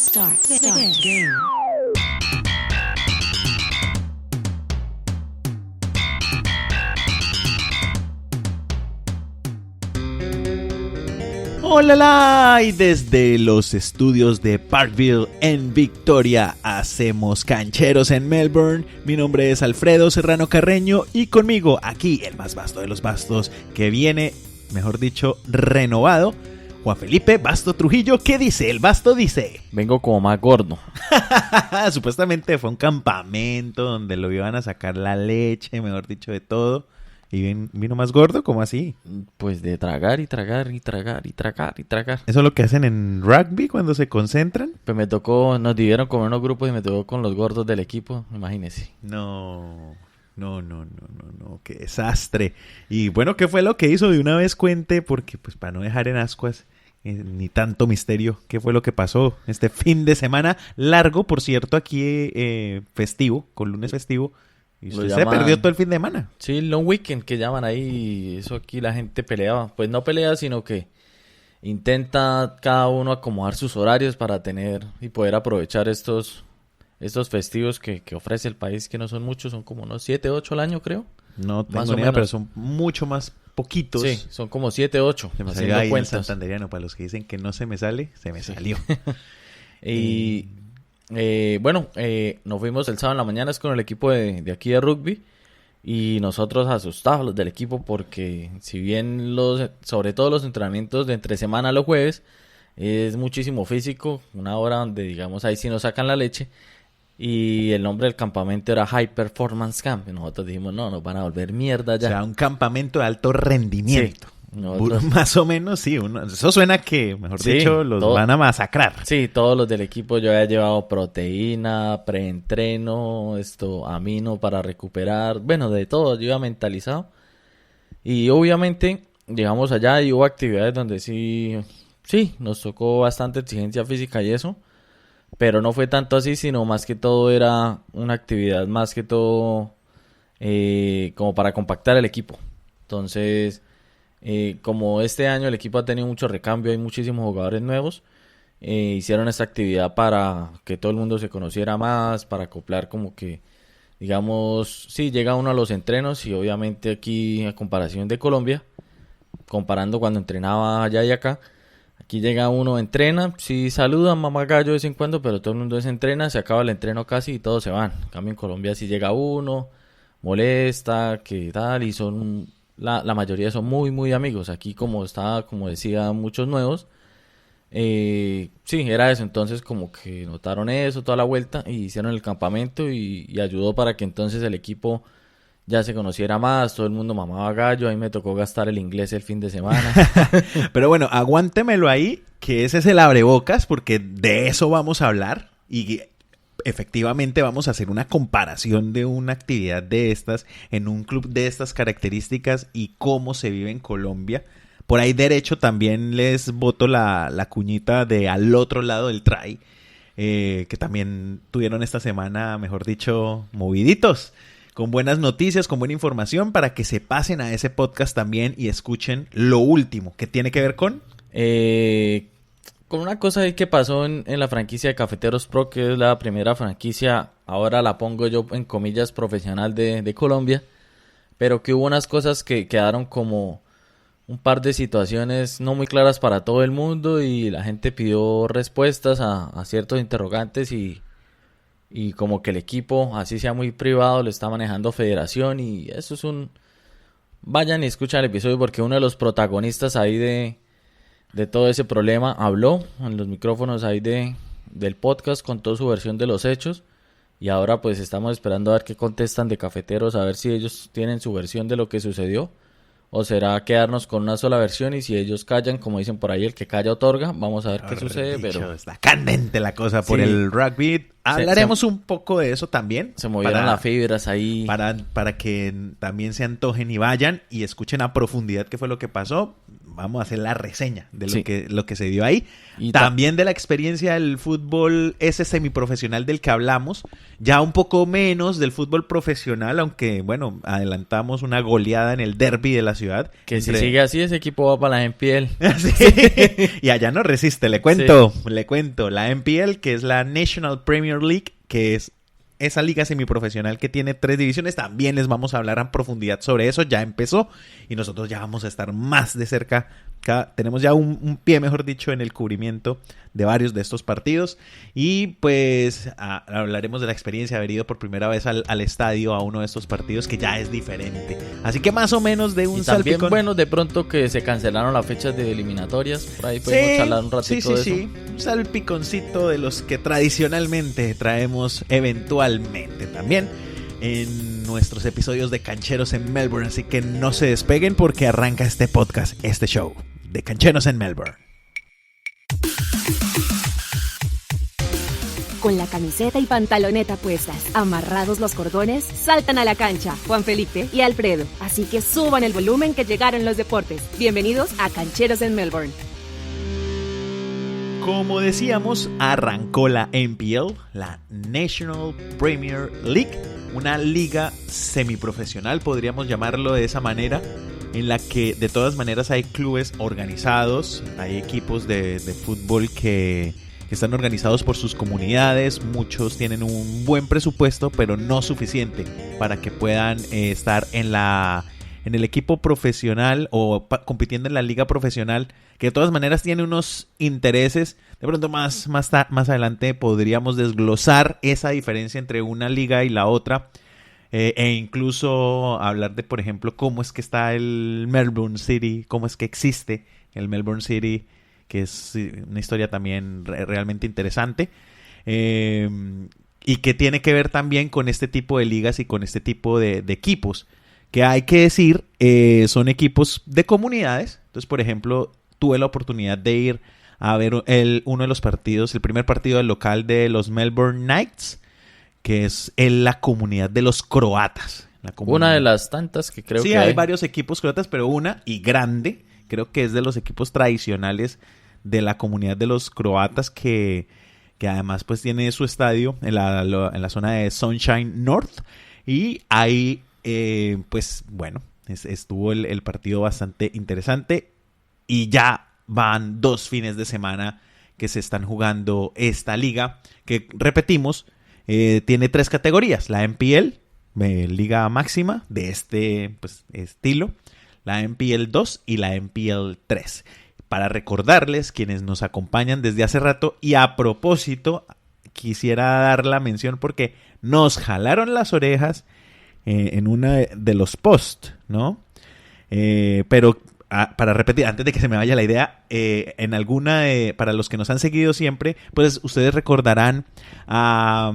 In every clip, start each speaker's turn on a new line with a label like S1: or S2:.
S1: Start game.
S2: ¡Hola! Y desde los estudios de Parkville en Victoria hacemos Cancheros en Melbourne. Mi nombre es Alfredo Serrano Carreño y conmigo aquí el más vasto de los bastos que viene, mejor dicho, renovado, Juan Felipe Basto Trujillo. ¿Qué dice? El Basto dice:
S3: vengo como más gordo.
S2: Supuestamente fue un campamento donde lo iban a sacar la leche, mejor dicho, de todo. ¿Y vino más gordo? ¿Cómo así?
S3: Pues de tragar y tragar y tragar y tragar y tragar.
S2: ¿Eso es lo que hacen en rugby cuando se concentran?
S3: Pues me tocó, nos dividieron como en unos grupos y me tocó con los gordos del equipo, imagínese.
S2: No, qué desastre. Y bueno, ¿qué fue lo que hizo? De una vez cuente, porque pues para no dejar en ascuas ni tanto misterio, ¿qué fue lo que pasó este fin de semana? Largo, por cierto, aquí festivo, con lunes festivo. Y usted se perdió todo el fin de semana.
S3: Sí, long weekend que llaman ahí, eso aquí la gente peleaba. Pues no pelea, sino que intenta cada uno acomodar sus horarios para tener y poder aprovechar estos festivos que ofrece el país, que no son muchos, son como unos 7, 8 al año, creo.
S2: No tengo ni idea, pero son mucho más poquitos.
S3: Sí, son como 7, 8.
S2: Se me salió ahí el santanderiano, para los que dicen que no se me sale, se me salió.
S3: Y nos fuimos el sábado en la mañana con el equipo de aquí de rugby y nosotros asustados los del equipo porque si bien sobre todo los entrenamientos de entre semana los jueves es muchísimo físico, una hora donde digamos ahí sí nos sacan la leche y el nombre del campamento era High Performance Camp y nosotros dijimos no, nos van a volver mierda ya.
S2: O sea, un campamento de alto rendimiento.
S3: Sí. Nosotros...
S2: Más o menos, sí. Eso suena que, mejor dicho, los van a masacrar.
S3: Sí, todos los del equipo. Yo había llevado proteína, preentreno, amino para recuperar. Bueno, de todo, yo iba mentalizado. Y obviamente llegamos allá y hubo actividades donde sí, nos tocó bastante exigencia física y eso. Pero no fue tanto así, sino más que todo era una actividad más que todo como para compactar el equipo. Entonces... como este año el equipo ha tenido mucho recambio, hay muchísimos jugadores nuevos, hicieron esta actividad para que todo el mundo se conociera más, para acoplar como que, digamos, sí, llega uno a los entrenos y obviamente aquí a comparación de Colombia, comparando cuando entrenaba allá y acá, aquí llega uno, entrena, sí saludan mamá gallo de vez en cuando, pero todo el mundo se entrena, se acaba el entreno casi y todos se van. En cambio en Colombia sí llega uno, molesta, que tal, y son... La mayoría son muy, muy amigos. Aquí como decía, muchos nuevos. Sí, era eso. Entonces como que notaron eso toda la vuelta y hicieron el campamento y ayudó para que entonces el equipo ya se conociera más. Todo el mundo mamaba gallo. Ahí me tocó gastar el inglés el fin de semana.
S2: Pero bueno, aguántemelo ahí, que ese es el abrebocas, porque de eso vamos a hablar. Y... efectivamente vamos a hacer una comparación de una actividad de estas en un club de estas características y cómo se vive en Colombia. Por ahí derecho también les boto la cuñita de al otro lado del try, que también tuvieron esta semana, mejor dicho, moviditos, con buenas noticias, con buena información, para que se pasen a ese podcast también y escuchen lo último, que tiene que ver con...
S3: Con una cosa ahí que pasó en la franquicia de Cafeteros Pro, que es la primera franquicia, ahora la pongo yo en comillas, profesional de Colombia, pero que hubo unas cosas que quedaron como un par de situaciones no muy claras para todo el mundo y la gente pidió respuestas a ciertos interrogantes y como que el equipo, así sea muy privado, lo está manejando Federación y eso es Vayan y escuchen el episodio porque uno de los protagonistas ahí de todo ese problema habló en los micrófonos ahí del podcast, contó su versión de los hechos y ahora pues estamos esperando a ver qué contestan de Cafeteros, a ver si ellos tienen su versión de lo que sucedió o será quedarnos con una sola versión y si ellos callan, como dicen por ahí, el que calla otorga. Vamos a ver qué sucede, pero...
S2: Está candente la cosa por el rugby. hablaremos un poco de eso también.
S3: Se movieron las fibras ahí.
S2: Para que también se antojen y vayan y escuchen a profundidad qué fue lo que pasó. Vamos a hacer la reseña de lo que se dio ahí. Y también de la experiencia del fútbol ese semiprofesional del que hablamos. Ya un poco menos del fútbol profesional, aunque, bueno, adelantamos una goleada en el derbi de la ciudad.
S3: Que si sigue así, ese equipo va para la NPL.
S2: Sí. Y allá no resiste, le cuento. La NPL, que es la National Premier League, que es esa liga semiprofesional que tiene 3 divisiones. También les vamos a hablar en profundidad sobre eso. Ya empezó y nosotros ya vamos a estar más de cerca. Tenemos ya un pie, mejor dicho, en el cubrimiento de varios de estos partidos. Y pues hablaremos de la experiencia de haber ido por primera vez al estadio a uno de estos partidos, que ya es diferente. Así que más o menos de un salpicón.
S3: También, bueno, de pronto que se cancelaron las fechas de eliminatorias. Por ahí podemos charlar un ratito de eso. Sí.
S2: Un salpiconcito de los que tradicionalmente traemos eventualmente también en nuestros episodios de Cancheros en Melbourne. Así que no se despeguen porque arranca este podcast, este show de Cancheros en Melbourne.
S1: Con la camiseta y pantaloneta puestas, amarrados los cordones, saltan a la cancha Juan Felipe y Alfredo. Así que suban el volumen que llegaron los deportes. Bienvenidos a Cancheros en Melbourne.
S2: Como decíamos, arrancó la NPL, la National Premier League, una liga semiprofesional, podríamos llamarlo de esa manera, en la que de todas maneras hay clubes organizados, hay equipos de fútbol que están organizados por sus comunidades. Muchos tienen un buen presupuesto, pero no suficiente para que puedan estar en el equipo profesional o compitiendo en la liga profesional, que de todas maneras tiene unos intereses. De pronto más adelante podríamos desglosar esa diferencia entre una liga y la otra, e incluso hablar de, por ejemplo, cómo es que está el Melbourne City, cómo es que existe el Melbourne City, que es una historia también realmente interesante, y que tiene que ver también con este tipo de ligas y con este tipo de equipos, que hay que decir, son equipos de comunidades. Entonces, por ejemplo, tuve la oportunidad de ir a ver uno de los partidos, el primer partido del local de los Melbourne Knights, que es en la comunidad de los croatas.
S3: Una de las tantas que creo que
S2: hay varios equipos croatas, pero una y grande, creo que es de los equipos tradicionales de la comunidad de los croatas, que además pues tiene su estadio en la zona de Sunshine North. Y ahí pues bueno, estuvo el partido bastante interesante, y ya van 2 fines de semana que se están jugando esta liga, que repetimos, tiene 3 categorías: la NPL, liga máxima de este pues estilo, la NPL 2 y la NPL 3. Para recordarles, quienes nos acompañan desde hace rato, y a propósito, quisiera dar la mención porque nos jalaron las orejas en una de los posts, ¿no? Pero para repetir, antes de que se me vaya la idea, en alguna para los que nos han seguido siempre, pues ustedes recordarán a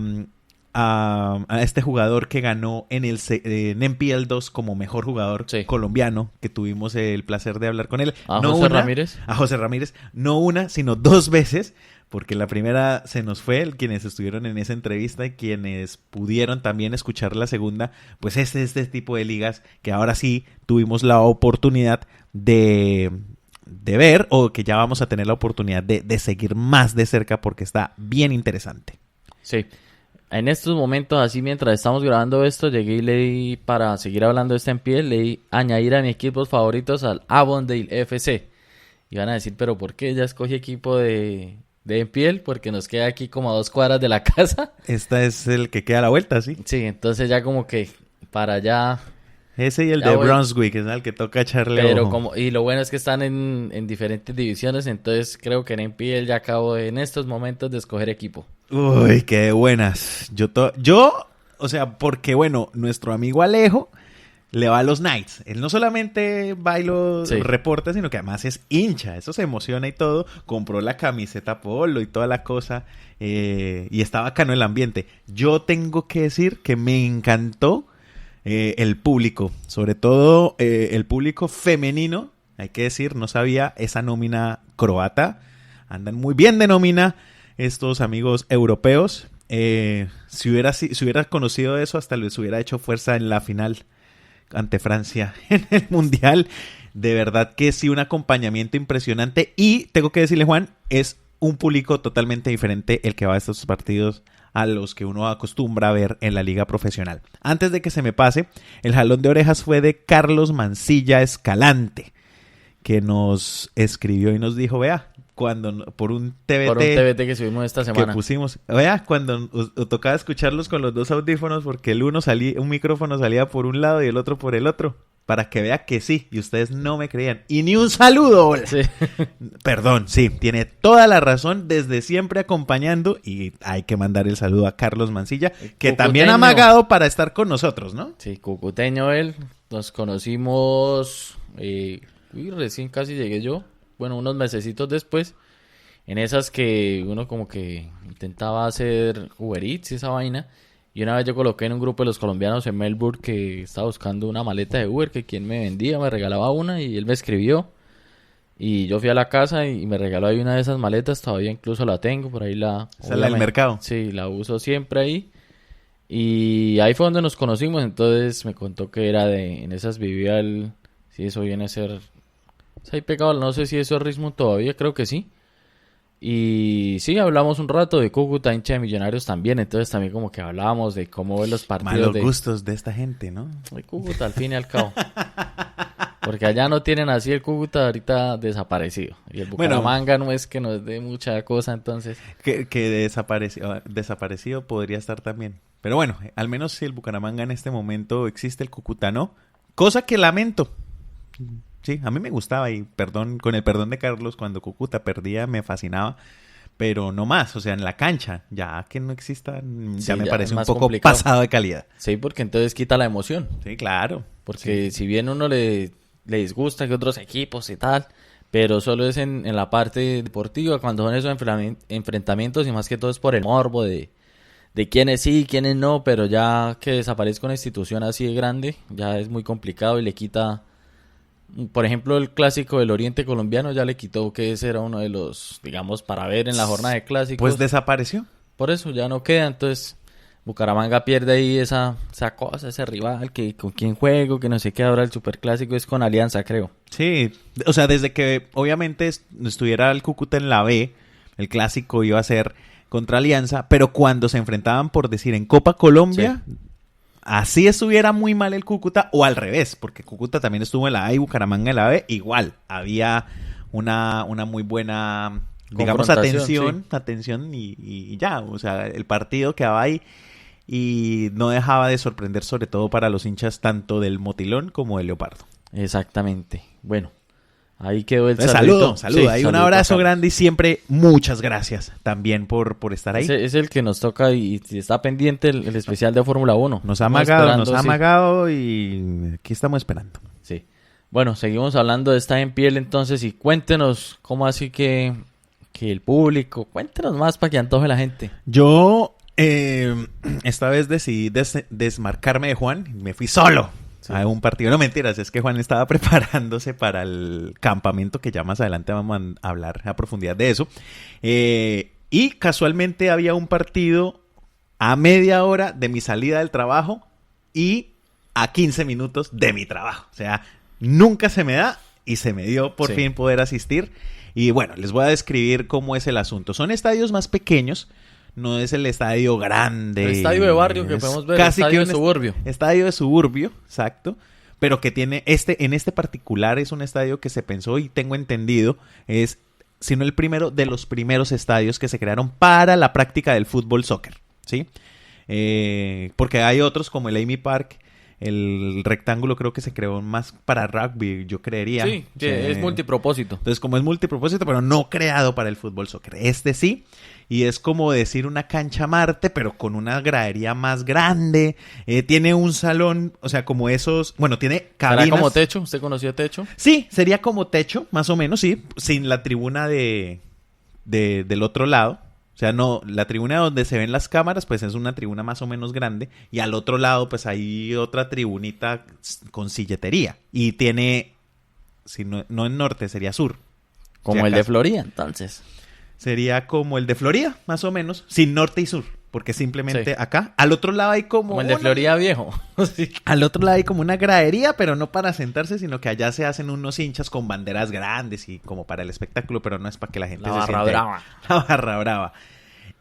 S2: este jugador que ganó en NPL 2 como mejor jugador colombiano, que tuvimos el placer de hablar con él.
S3: A José
S2: Ramírez, no una, sino 2 veces, porque la primera se nos fue, quienes estuvieron en esa entrevista, y quienes pudieron también escuchar la segunda, pues este tipo de ligas que ahora sí tuvimos la oportunidad de ver, o que ya vamos a tener la oportunidad de seguir más de cerca, porque está bien interesante.
S3: Sí. En estos momentos, así mientras estamos grabando esto, llegué y leí, para seguir hablando de este NPL, leí añadir a mis equipos favoritos al Avondale FC. Y van a decir, ¿pero por qué ya escogí equipo de NPL? Porque nos queda aquí como a 2 cuadras de la casa.
S2: Esta es el que queda a la vuelta, ¿sí?
S3: Sí, entonces ya como que para allá...
S2: Ese y el de Brunswick, es el que toca echarle
S3: pero
S2: ojo.
S3: Y lo bueno es que están en diferentes divisiones, entonces creo que en NPL ya acabo en estos momentos de escoger equipo.
S2: Uy, qué buenas. Yo, o sea, porque bueno, nuestro amigo Alejo le va a los Knights. Él no solamente va y lo reporta, sino que además es hincha. Eso se emociona y todo. Compró la camiseta polo y toda la cosa. Y está bacano el ambiente. Yo tengo que decir que me encantó el público. Sobre todo el público femenino. Hay que decir, no sabía esa nómina croata. Andan muy bien de nómina estos amigos europeos. si hubiera conocido eso, hasta les hubiera hecho fuerza en la final ante Francia en el Mundial. De verdad que sí, un acompañamiento impresionante. Y tengo que decirle, Juan, es un público totalmente diferente el que va a estos partidos a los que uno acostumbra a ver en la liga profesional. Antes de que se me pase, el jalón de orejas fue de Carlos Mancilla Escalante, que nos escribió y nos dijo, vea, cuando por un TBT
S3: que subimos esta semana
S2: que pusimos, vea, cuando tocaba escucharlos con los dos audífonos porque un micrófono salía por un lado y el otro por el otro, para que vea que sí, y ustedes no me creían. Y ni un saludo, hola.
S3: Sí.
S2: Perdón, sí, tiene toda la razón, desde siempre acompañando, y hay que mandar el saludo a Carlos Mancilla, que también ha amagado para estar con nosotros, ¿no?
S3: Sí, cucuteño él. Nos conocimos, recién casi llegué yo, bueno, unos mesecitos después, en esas que uno como que intentaba hacer Uber Eats y esa vaina. Y una vez yo coloqué en un grupo de los colombianos en Melbourne que estaba buscando una maleta de Uber, que quien me vendía me regalaba una, y él me escribió. Y yo fui a la casa y me regaló ahí una de esas maletas, todavía incluso la tengo, por ahí
S2: ¿Esa es la del mercado?
S3: Sí, la uso siempre ahí. Y ahí fue donde nos conocimos, entonces me contó que era en esas vivía el... Sí, eso viene a ser... Es ahí pegado, no sé si eso es Rismo todavía, creo que sí. Y sí, hablamos un rato de Cúcuta, hincha de Millonarios también, entonces también como que hablábamos de cómo ver los partidos.
S2: Malos gustos de esta gente, ¿no?
S3: De Cúcuta, al fin y al cabo. Porque allá no tienen así el Cúcuta ahorita desaparecido. Y el Bucaramanga no es que nos dé mucha cosa, entonces...
S2: Que desaparecido podría estar también. Pero bueno, al menos si el Bucaramanga en este momento existe, el Cúcuta no. Cosa que lamento. Sí, a mí me gustaba y con el perdón de Carlos, cuando Cúcuta perdía me fascinaba, pero no más, o sea, en la cancha, ya que no exista, ya me parece un poco complicado. Pasado de calidad.
S3: Sí, porque entonces quita la emoción.
S2: Sí, claro.
S3: Porque si bien uno le disgusta que otros equipos y tal, pero solo es en la parte deportiva, cuando son esos enfrentamientos y más que todo es por el morbo de quiénes sí, quiénes no, pero ya que desaparezca una institución así de grande, ya es muy complicado y le quita... Por ejemplo, el clásico del Oriente colombiano ya le quitó que ese era uno de los, digamos, para ver en la jornada de clásicos.
S2: Pues desapareció.
S3: Por eso ya no queda, entonces Bucaramanga pierde ahí esa cosa, ese rival, que con quién juego, que no sé qué, ahora el superclásico es con Alianza, creo.
S2: Sí, o sea, desde que obviamente estuviera el Cúcuta en la B, el clásico iba a ser contra Alianza, pero cuando se enfrentaban, por decir, en Copa Colombia... Sí. Así estuviera muy mal el Cúcuta, o al revés, porque Cúcuta también estuvo en la A y Bucaramanga en la B, igual, había una muy buena, digamos, atención y ya, o sea, el partido quedaba ahí y no dejaba de sorprender, sobre todo para los hinchas tanto del Motilón como del Leopardo.
S3: Exactamente, bueno. Ahí quedó el
S2: saludo.
S3: Sí,
S2: Ahí un abrazo grande y siempre muchas gracias también por estar ahí.
S3: Es el que nos toca y está pendiente el especial de Fórmula 1.
S2: Nos ha amagado y aquí estamos esperando.
S3: Sí. Bueno, seguimos hablando de Está en Piel entonces y cuéntenos cómo así que el público, cuéntenos más para que antoje la gente.
S2: Yo esta vez decidí desmarcarme de Juan y me fui solo. Sí. A un partido, no mentiras, es que Juan estaba preparándose para el campamento que ya más adelante vamos a hablar a profundidad de eso, y casualmente había un partido a media hora de mi salida del trabajo y a 15 minutos de mi trabajo, o sea, nunca se me da y se me dio por fin poder asistir. Y bueno, les voy a describir cómo es el asunto. Son estadios más pequeños. No es el estadio grande.
S3: El estadio de barrio que podemos ver, casi estadio de suburbio.
S2: Estadio de suburbio, exacto. Pero que tiene en este particular es un estadio que se pensó y tengo entendido es, si no el primero, de los primeros estadios que se crearon para la práctica del fútbol soccer, ¿sí? Porque hay otros como el Amy Park, el rectángulo creo que se creó más para rugby, yo creería.
S3: Sí, es multipropósito.
S2: Entonces, como es multipropósito, pero no creado para el fútbol soccer. Este sí, y es como decir una cancha Marte, pero con una gradería más grande. Tiene un salón, o sea, como esos... Bueno, tiene cabinas.
S3: ¿Será como techo? ¿Usted conoció techo?
S2: Sí, sería como techo, más o menos, sí. Sin la tribuna del otro lado. O sea, no, la tribuna donde se ven las cámaras, pues es una tribuna más o menos grande. Y al otro lado, pues hay otra tribunita con silletería. Y tiene, si no en norte, sería sur.
S3: Como el de Florida, entonces.
S2: Sería como el de Florida, más o menos, sin norte y sur. porque simplemente
S3: Sí.
S2: acá, al otro lado hay
S3: Como el de Florida Viejo. Sí.
S2: al otro lado hay como una gradería, pero no para sentarse, sino que allá se hacen unos hinchas con banderas grandes y como para el espectáculo, pero no es para que la gente
S3: La
S2: se
S3: barra
S2: siente.
S3: brava.
S2: La barra brava.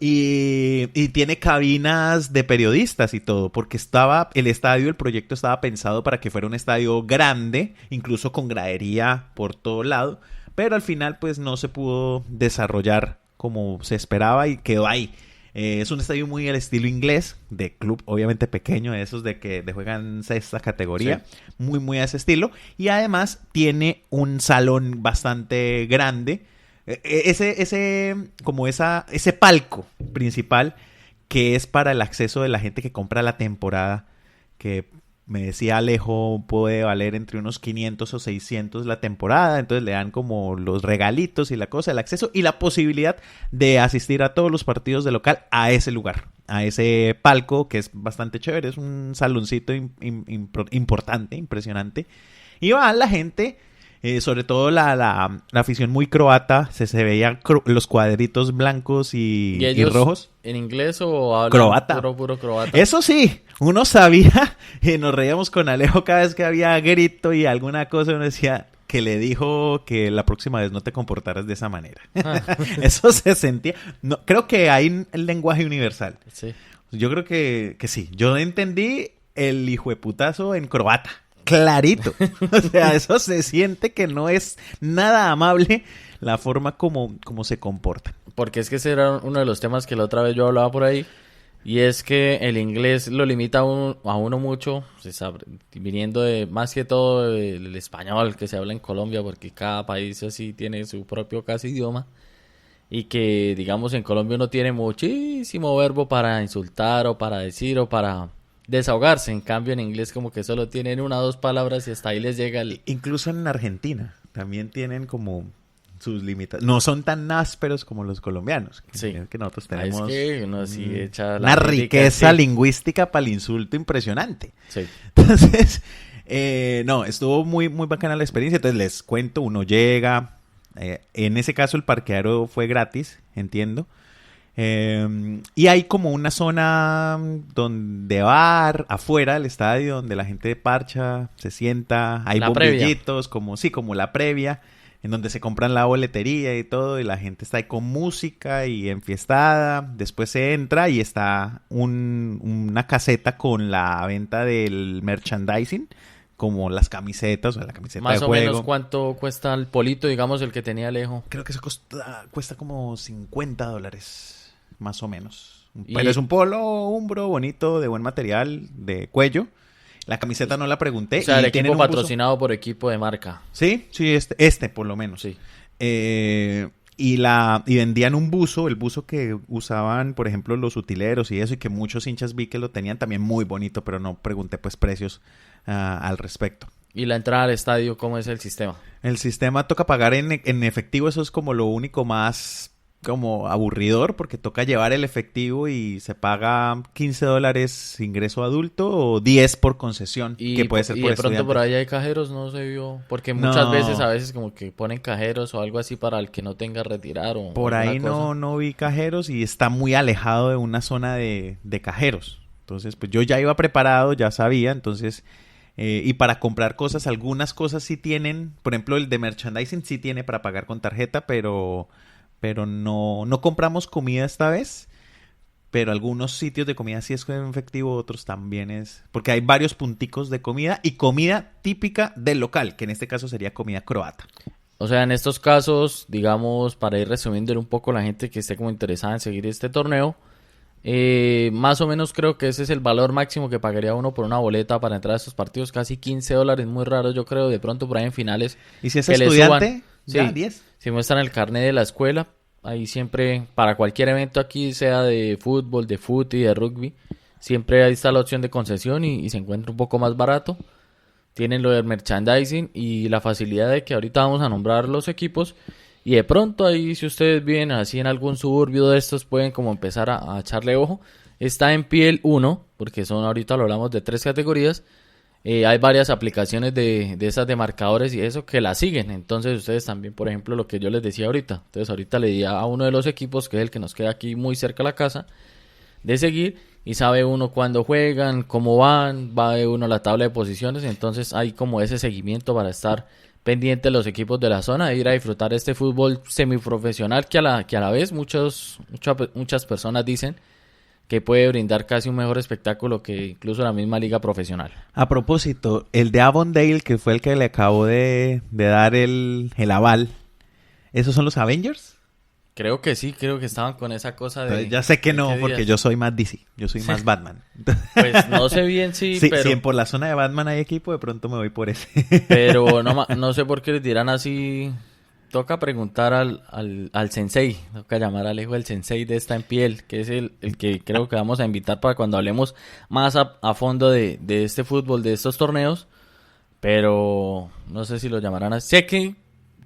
S2: Y tiene cabinas de periodistas y todo, porque el proyecto estaba pensado para que fuera un estadio grande, incluso con gradería por todo lado, pero al final pues no se pudo desarrollar como se esperaba y quedó ahí. Es un estadio muy al estilo inglés, de club obviamente pequeño, de esos de juegan sexta categoría, muy a ese estilo, y además tiene un salón bastante grande. Ese palco principal que es para el acceso de la gente que compra la temporada, que me decía Alejo puede valer entre unos 500 o 600 la temporada, entonces le dan como los regalitos y la cosa, el acceso y la posibilidad de asistir a todos los partidos de local a ese lugar, a ese palco que es bastante chévere, es un saloncito importante, impresionante, y va la gente. Sobre todo la afición muy croata, se veían los cuadritos blancos y
S3: ellos
S2: rojos.
S3: ¿En inglés o hablan
S2: Croata.
S3: puro croata?
S2: Eso sí, uno sabía y nos reíamos con Alejo cada vez que había grito y alguna cosa, uno decía que le dijo que la próxima vez no te comportaras de esa manera. Eso se sentía. No, creo que hay el lenguaje universal.
S3: Sí.
S2: Yo creo que sí. Yo entendí el hijueputazo en croata. Clarito. O sea, eso se siente que no es nada amable la forma como se comportan.
S3: Porque es que ese era uno de los temas que la otra vez yo hablaba por ahí. Y es que el inglés lo limita a uno mucho, viniendo de más que todo el español que se habla en Colombia, porque cada país así tiene su propio casi idioma. Y que, digamos, en Colombia uno tiene muchísimo verbo para insultar o para decir o para desahogarse. En cambio, en inglés como que solo tienen una o dos palabras y hasta ahí les llega el...
S2: Incluso en Argentina también tienen como sus limitaciones. No son tan ásperos como los colombianos.
S3: Sí.
S2: Que nosotros
S3: Ah,
S2: tenemos
S3: es que uno sí echa
S2: una
S3: crítica,
S2: riqueza
S3: sí.
S2: lingüística para el insulto impresionante.
S3: Sí.
S2: Entonces, no, estuvo muy bacana la experiencia. Entonces les cuento, uno llega, en ese caso el parqueadero fue gratis, entiendo. Y hay como una zona de bar afuera del estadio donde la gente parcha, se sienta, hay
S3: La
S2: bombillitos, como la previa, en donde se compran la boletería y todo, y la gente está ahí con música y enfiestada. Después se entra y está una caseta con la venta del merchandising, como las camisetas, o la camiseta
S3: Más
S2: de
S3: o
S2: juego.
S3: menos cuánto cuesta el polito, digamos, el que tenía Alejo.
S2: Creo que eso cuesta como $50, más o menos.
S3: Y-
S2: Pero es un polo umbro bonito, de buen material, de cuello. La camiseta no la pregunté.
S3: O sea, el
S2: y tienen
S3: equipo
S2: un buzo.
S3: patrocinado por equipo de marca.
S2: Sí, este por lo menos.
S3: Sí.
S2: Y vendían un buzo, el buzo que usaban, por ejemplo, los utileros y eso, y que muchos hinchas vi que lo tenían también muy bonito, pero no pregunté pues precios al respecto.
S3: Y la entrada al estadio, ¿cómo es el sistema?
S2: El sistema toca pagar en efectivo, eso es como lo único más como aburridor, porque toca llevar el efectivo y se paga $15 ingreso adulto o 10 por concesión, que puede ser
S3: y
S2: por
S3: de pronto
S2: estudiante.
S3: por ahí hay cajeros, no se vio. Porque
S2: No.
S3: muchas veces, a veces como que ponen cajeros o algo así para el que no tenga retirar o
S2: Por
S3: alguna
S2: ahí
S3: cosa.
S2: no vi cajeros y está muy alejado de una zona de cajeros. Entonces, pues yo ya iba preparado, ya sabía, entonces... y para comprar cosas, algunas cosas sí tienen, por ejemplo, el de merchandising sí tiene para pagar con tarjeta, pero no compramos comida esta vez. Pero algunos sitios de comida sí es en efectivo, otros también es... Porque hay varios punticos de comida y comida típica del local, que en este caso sería comida croata.
S3: O sea, en estos casos, digamos, para ir resumiendo un poco la gente que esté como interesada en seguir este torneo, más o menos creo que ese es el valor máximo que pagaría uno por una boleta para entrar a estos partidos, casi $15, muy raro yo creo, de pronto por ahí en finales.
S2: Y si es
S3: que le
S2: estudiante,
S3: suban.
S2: ya,
S3: Sí.
S2: 10.
S3: Si muestran el carnet de la escuela, ahí siempre, para cualquier evento aquí, sea de fútbol, de fútbol y de rugby, siempre ahí está la opción de concesión y se encuentra un poco más barato. Tienen lo del merchandising y la facilidad de que ahorita vamos a nombrar los equipos y de pronto ahí si ustedes viven así en algún suburbio de estos pueden como empezar a echarle ojo. Está en pie el 1, porque son ahorita lo hablamos de 3 categorías. Hay varias aplicaciones de esas de marcadores y eso que la siguen. Entonces ustedes también, por ejemplo, lo que yo les decía ahorita. Entonces ahorita le di a uno de los equipos, que es el que nos queda aquí muy cerca de la casa. de seguir, y sabe uno cuándo juegan, cómo van, va a ver uno la tabla de posiciones, entonces hay como ese seguimiento para estar pendiente de los equipos de la zona e ir a disfrutar este fútbol semiprofesional que a la vez muchas personas dicen que puede brindar casi un mejor espectáculo que incluso la misma liga profesional.
S2: A propósito, el de Avondale, que fue el que le acabó de dar el aval, ¿esos son los Avengers?
S3: Creo que sí, creo que estaban con esa cosa de...
S2: Ya sé que no, porque
S3: días.
S2: yo soy más DC, yo soy más Batman.
S3: Pues no sé bien si...
S2: Sí,
S3: pero...
S2: si por la zona de Batman hay equipo, de pronto me voy por ese.
S3: Pero no sé por qué les dirán así. Toca preguntar al sensei. Toca llamar al hijo del sensei de esta NPL, que es el que creo que vamos a invitar para cuando hablemos más a fondo de este fútbol, de estos torneos. Pero no sé si lo llamarán así. Sé que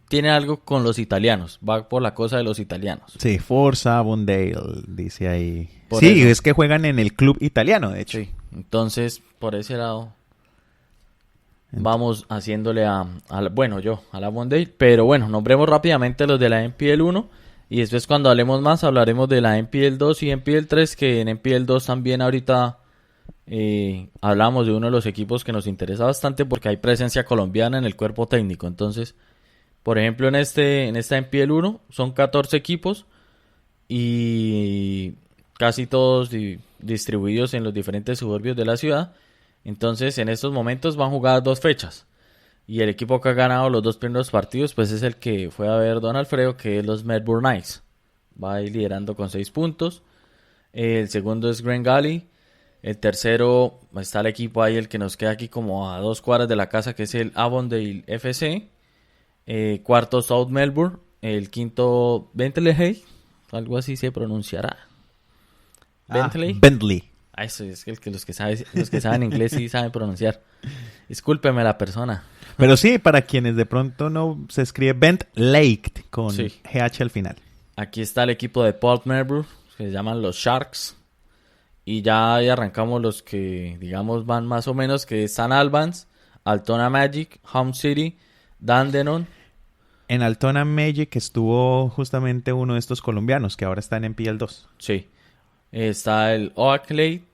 S3: tiene algo con los italianos. Va por la cosa de los italianos.
S2: Sí, Forza Avondale, dice ahí.
S3: Por
S2: sí,
S3: eso.
S2: es que juegan en el club italiano, de hecho.
S3: Sí. Entonces, por ese lado... Vamos haciéndole a la Avondale, pero bueno, nombremos rápidamente los de la NPL 1 y después cuando hablemos más hablaremos de la NPL 2 y NPL 3, que en NPL 2 también ahorita hablamos de uno de los equipos que nos interesa bastante porque hay presencia colombiana en el cuerpo técnico. Entonces, por ejemplo, en esta NPL 1 son 14 equipos y casi todos distribuidos en los diferentes suburbios de la ciudad. Entonces, en estos momentos van a jugar 2 fechas. Y el equipo que ha ganado los 2 primeros partidos, pues es el que fue a ver Don Alfredo, que es los Melbourne Knights. Va a ir liderando con 6 puntos. El segundo es Green Gully. El tercero está el equipo ahí, el que nos queda aquí como a 2 cuadras de la casa, que es el Avondale FC. Cuarto, South Melbourne. El quinto, Bentley. Algo así se pronunciará.
S2: Bentley.
S3: Eso es que los que saben inglés sí saben pronunciar. Discúlpeme la persona.
S2: Pero sí, para quienes de pronto no se escribe Bent Lake con
S3: Sí.
S2: GH al final.
S3: Aquí está el equipo de Port Melbourne, que se llaman los Sharks. Y ya ahí arrancamos los que, digamos, van más o menos, que es St. Albans, Altona Magic, Home City, Dandenong.
S2: En Altona Magic estuvo justamente uno de estos colombianos que ahora está en NPL 2.
S3: Sí. Está el Oakley,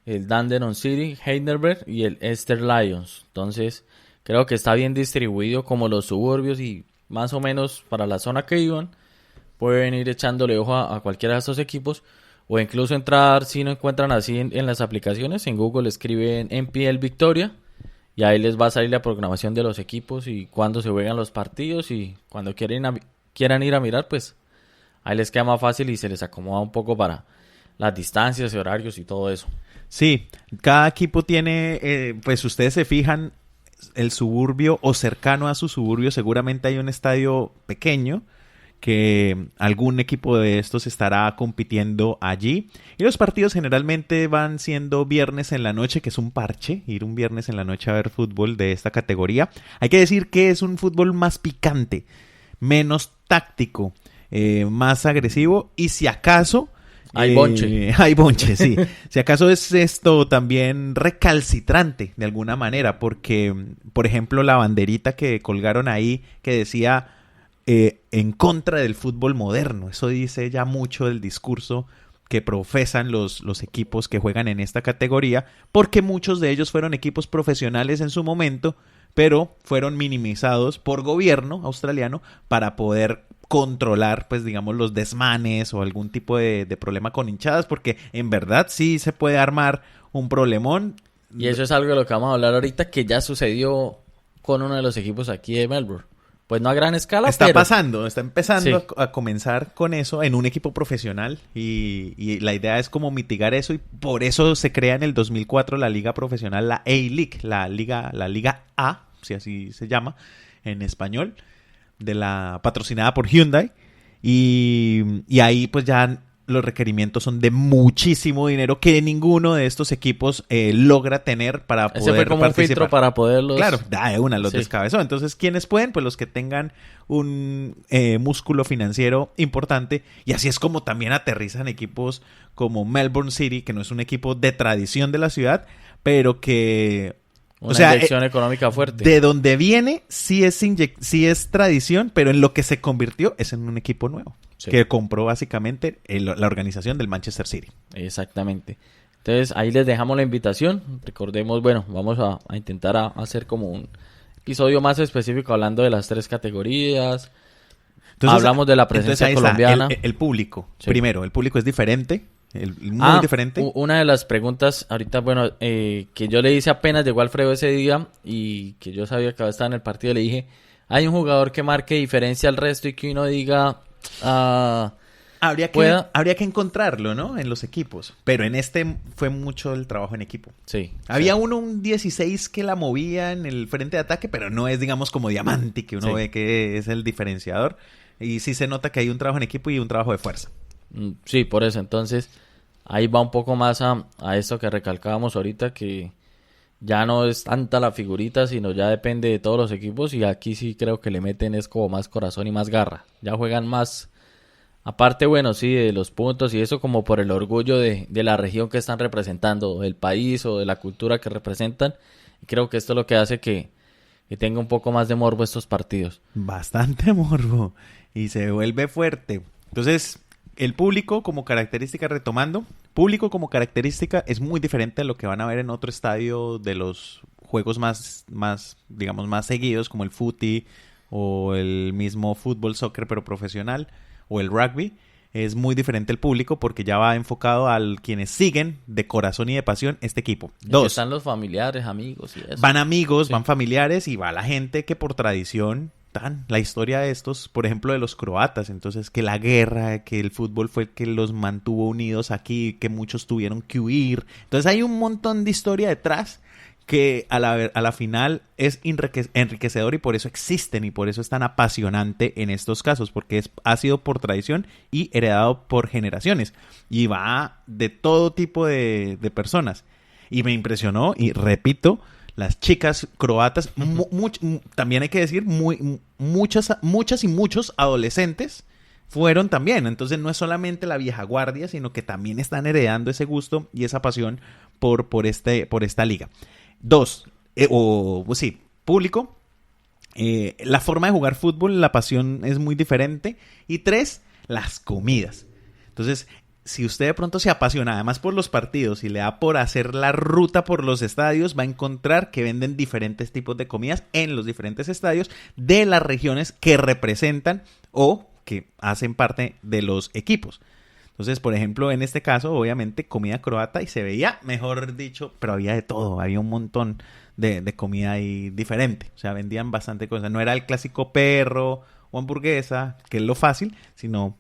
S3: el Dandenong City, Heidelberg y el Esther Lions. Entonces, creo que está bien distribuido como los suburbios y más o menos para la zona que iban. Pueden ir echándole ojo a cualquiera de estos equipos o incluso entrar, si no encuentran así en las aplicaciones, en Google escriben NPL Victoria y ahí les va a salir la programación de los equipos y cuándo se juegan los partidos y cuando quieran ir a mirar, pues ahí les queda más fácil y se les acomoda un poco para las distancias y horarios y todo eso.
S2: Sí, cada equipo tiene, pues ustedes se fijan, el suburbio o cercano a su suburbio seguramente hay un estadio pequeño que algún equipo de estos estará compitiendo allí. Y los partidos generalmente van siendo viernes en la noche, que es un parche, ir un viernes en la noche a ver fútbol de esta categoría. Hay que decir que es un fútbol más picante, menos táctico, más agresivo y si acaso...
S3: Hay bonche.
S2: Hay bonche, sí. Si acaso es esto también recalcitrante de alguna manera, porque, por ejemplo, la banderita que colgaron ahí que decía en contra del fútbol moderno, eso dice ya mucho del discurso que profesan los equipos que juegan en esta categoría, porque muchos de ellos fueron equipos profesionales en su momento, pero fueron minimizados por gobierno australiano para poder controlar, pues digamos, los desmanes o algún tipo de problema con hinchadas, porque en verdad sí se puede armar un problemón.
S3: Y eso es algo de lo que vamos a hablar ahorita, que ya sucedió con uno de los equipos aquí de Melbourne. Pues no a gran escala,
S2: está
S3: pero...
S2: está empezando
S3: Sí.
S2: a comenzar con eso en un equipo profesional y la idea es como mitigar eso y por eso se crea en el 2004 la liga profesional, la A-League, la liga A, si así se llama en español, patrocinada por Hyundai y ahí pues ya los requerimientos son de muchísimo dinero que ninguno de estos equipos logra tener para poder
S3: Ese fue como
S2: participar.
S3: un filtro para poderlos...
S2: Claro, los
S3: Sí.
S2: descabezó. Entonces, ¿quiénes pueden? Pues los que tengan un músculo financiero importante. Y así es como también aterrizan equipos como Melbourne City, que no es un equipo de tradición de la ciudad, pero que...
S3: Una inyección económica fuerte.
S2: De donde viene, sí es tradición, pero en lo que se convirtió es en un equipo nuevo.
S3: Sí.
S2: que compró básicamente la organización del Manchester City.
S3: Exactamente. Entonces ahí les dejamos la invitación. Recordemos, bueno, vamos a intentar hacer como un episodio más específico hablando de las 3 categorías.
S2: Entonces,
S3: hablamos de la presencia
S2: ahí está,
S3: colombiana.
S2: el público.
S3: Sí.
S2: Primero, el público es diferente, muy diferente.
S3: Una de las preguntas ahorita, bueno, que yo le hice apenas llegó Alfredo ese día y que yo sabía que estaba en el partido, le dije, ¿hay un jugador que marque diferencia al resto y que uno diga...
S2: Habría que encontrarlo, ¿no? En los equipos. Pero en este fue mucho el trabajo en equipo.
S3: Sí.
S2: Había un 16 que la movía en el frente de ataque, pero no es, digamos, como Diamante, que uno ve que es el diferenciador. Y sí se nota que hay un trabajo en equipo y un trabajo de fuerza.
S3: Sí, por eso. Entonces, ahí va un poco más a esto que recalcábamos ahorita, que ya no es tanta la figurita, sino ya depende de todos los equipos. Y aquí sí creo que le meten es como más corazón y más garra. Ya juegan más... Aparte, bueno, sí, de los puntos y eso como por el orgullo de la región que están representando, del país o de la cultura que representan. Y creo que esto es lo que hace que tenga un poco más de morbo estos partidos.
S2: Bastante morbo. Y se vuelve fuerte. Entonces, el público como característica, retomando, público como característica es muy diferente a lo que van a ver en otro estadio de los juegos más digamos, más seguidos, como el footy o el mismo fútbol, soccer, pero profesional, o el rugby. Es muy diferente el público porque ya va enfocado a quienes siguen de corazón y de pasión este equipo.
S3: Dos. Están los familiares, amigos y eso.
S2: Van amigos,
S3: Sí.
S2: van familiares y va la gente que por tradición la historia de estos, por ejemplo, de los croatas. Entonces, que la guerra, que el fútbol fue el que los mantuvo unidos aquí, que muchos tuvieron que huir. Entonces, hay un montón de historia detrás que a la final es enriquecedor y por eso existen y por eso es tan apasionante en estos casos, porque ha sido por tradición y heredado por generaciones y va de todo tipo de personas. Y me impresionó, y repito, las chicas croatas, también hay que decir, muchas y muchos adolescentes fueron también. Entonces no es solamente la vieja guardia, sino que también están heredando ese gusto y esa pasión por esta liga. 2, público. La forma de jugar fútbol, la pasión es muy diferente. Y 3, las comidas. Entonces, si usted de pronto se apasiona además por los partidos y le da por hacer la ruta por los estadios, va a encontrar que venden diferentes tipos de comidas en los diferentes estadios de las regiones que representan o que hacen parte de los equipos. Entonces, por ejemplo, en este caso, obviamente, comida croata y se veía, mejor dicho, pero había de todo, había un montón de comida ahí diferente. O sea, vendían bastante cosas. No era el clásico perro o hamburguesa, que es lo fácil, sino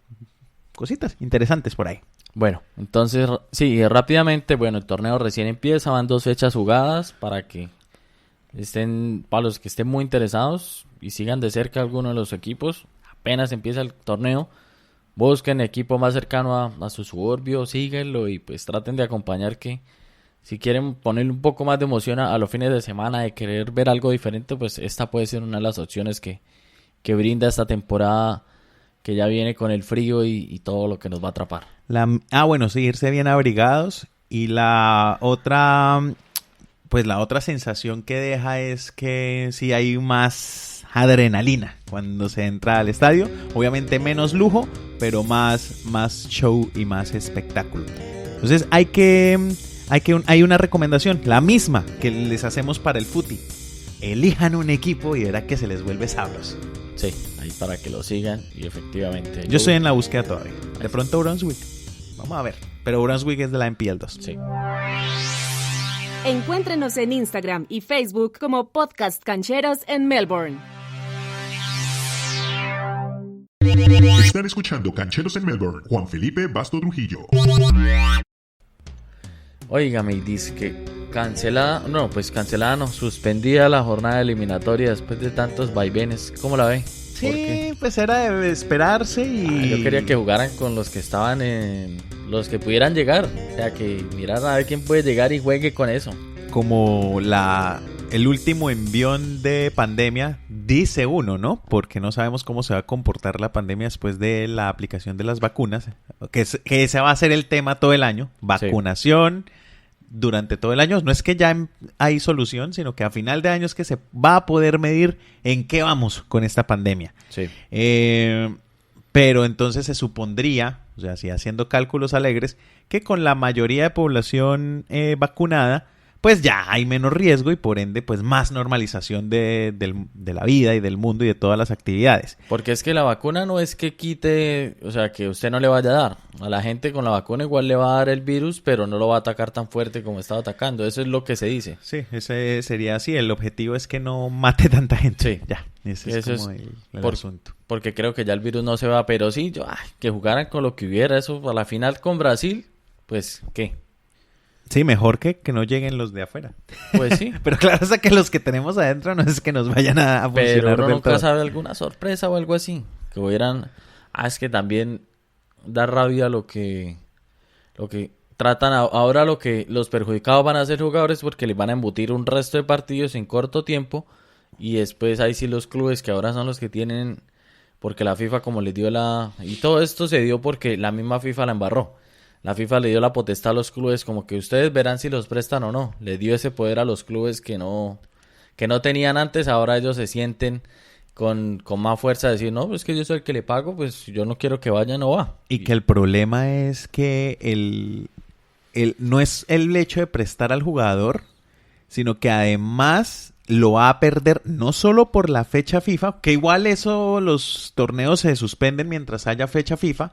S2: cositas interesantes por ahí.
S3: Bueno, entonces, sí, rápidamente, bueno, el torneo recién empieza, van 2 fechas jugadas para los que estén muy interesados y sigan de cerca alguno de los equipos. Apenas empieza el torneo, busquen el equipo más cercano a su suburbio, síguenlo y pues traten de acompañar, que si quieren ponerle un poco más de emoción a los fines de semana, de querer ver algo diferente, pues esta puede ser una de las opciones que brinda esta temporada que ya viene con el frío y todo lo que nos va a atrapar.
S2: Bueno, sí, irse bien abrigados. Y la otra sensación que deja es que sí hay más adrenalina cuando se entra al estadio. Obviamente menos lujo, pero más show y más espectáculo. Entonces hay una recomendación, la misma que les hacemos para el footy. Elijan un equipo y verá que se les vuelve sabroso.
S3: Sí, ahí para que lo sigan y efectivamente.
S2: Yo estoy en la búsqueda todavía. De pronto Brunswick. Vamos a ver. Pero Brunswick es de la NPL 2.
S3: Sí.
S1: Encuéntrenos en Instagram y Facebook como Podcast Cancheros en Melbourne.
S4: Están escuchando Cancheros en Melbourne. Juan Felipe Basto Trujillo.
S3: Óigame, y dice que cancelada no, suspendida la jornada eliminatoria después de tantos vaivenes. ¿Cómo la ve?
S2: Sí, pues era de esperarse y...
S3: yo quería que jugaran con los que estaban los que pudieran llegar. O sea, que miraran a ver quién puede llegar y juegue con eso.
S2: Como el último envión de pandemia, dice uno, ¿no? Porque no sabemos cómo se va a comportar la pandemia después de la aplicación de las vacunas. Que ese va a ser el tema todo el año. Vacunación... Sí. Durante todo el año, no es que ya hay solución, sino que a final de año es que se va a poder medir en qué vamos con esta pandemia.
S3: Sí.
S2: Pero entonces se supondría, o sea, si haciendo cálculos alegres, que con la mayoría de población vacunada, pues ya hay menos riesgo y por ende, pues más normalización de la vida y del mundo y de todas las actividades.
S3: Porque es que la vacuna no es que quite, o sea, que usted no le vaya a dar. A la gente con la vacuna igual le va a dar el virus, pero no lo va a atacar tan fuerte como estaba atacando. Eso es lo que se dice.
S2: Sí, ese sería así. El objetivo es que no mate tanta gente.
S3: Sí.
S2: Ya, ese es como el asunto.
S3: Porque creo que ya el virus no se va, pero sí, que jugaran con lo que hubiera, eso a la final con Brasil, pues, ¿qué?
S2: Sí, mejor que no lleguen los de afuera.
S3: Pues sí.
S2: Pero claro, o sea que los que tenemos adentro no es que nos vayan a funcionar
S3: pero uno
S2: del
S3: nunca
S2: todo.
S3: sabe alguna sorpresa o algo así. Que hubieran... es que también da rabia lo que tratan ahora. Lo que los perjudicados van a ser jugadores porque les van a embutir un resto de partidos en corto tiempo. Y después ahí sí los clubes que ahora son los que tienen... Porque la FIFA como les dio y todo esto se dio porque la misma FIFA la embarró. La FIFA le dio la potestad a los clubes como que ustedes verán si los prestan o no. Le dio ese poder a los clubes que no tenían antes. Ahora ellos se sienten con más fuerza de decir, no, pues que yo soy el que le pago, pues yo no quiero que vaya, no va.
S2: Y que el problema es que no es el hecho de prestar al jugador, sino que además lo va a perder no solo por la fecha FIFA, que igual eso los torneos se suspenden mientras haya fecha FIFA,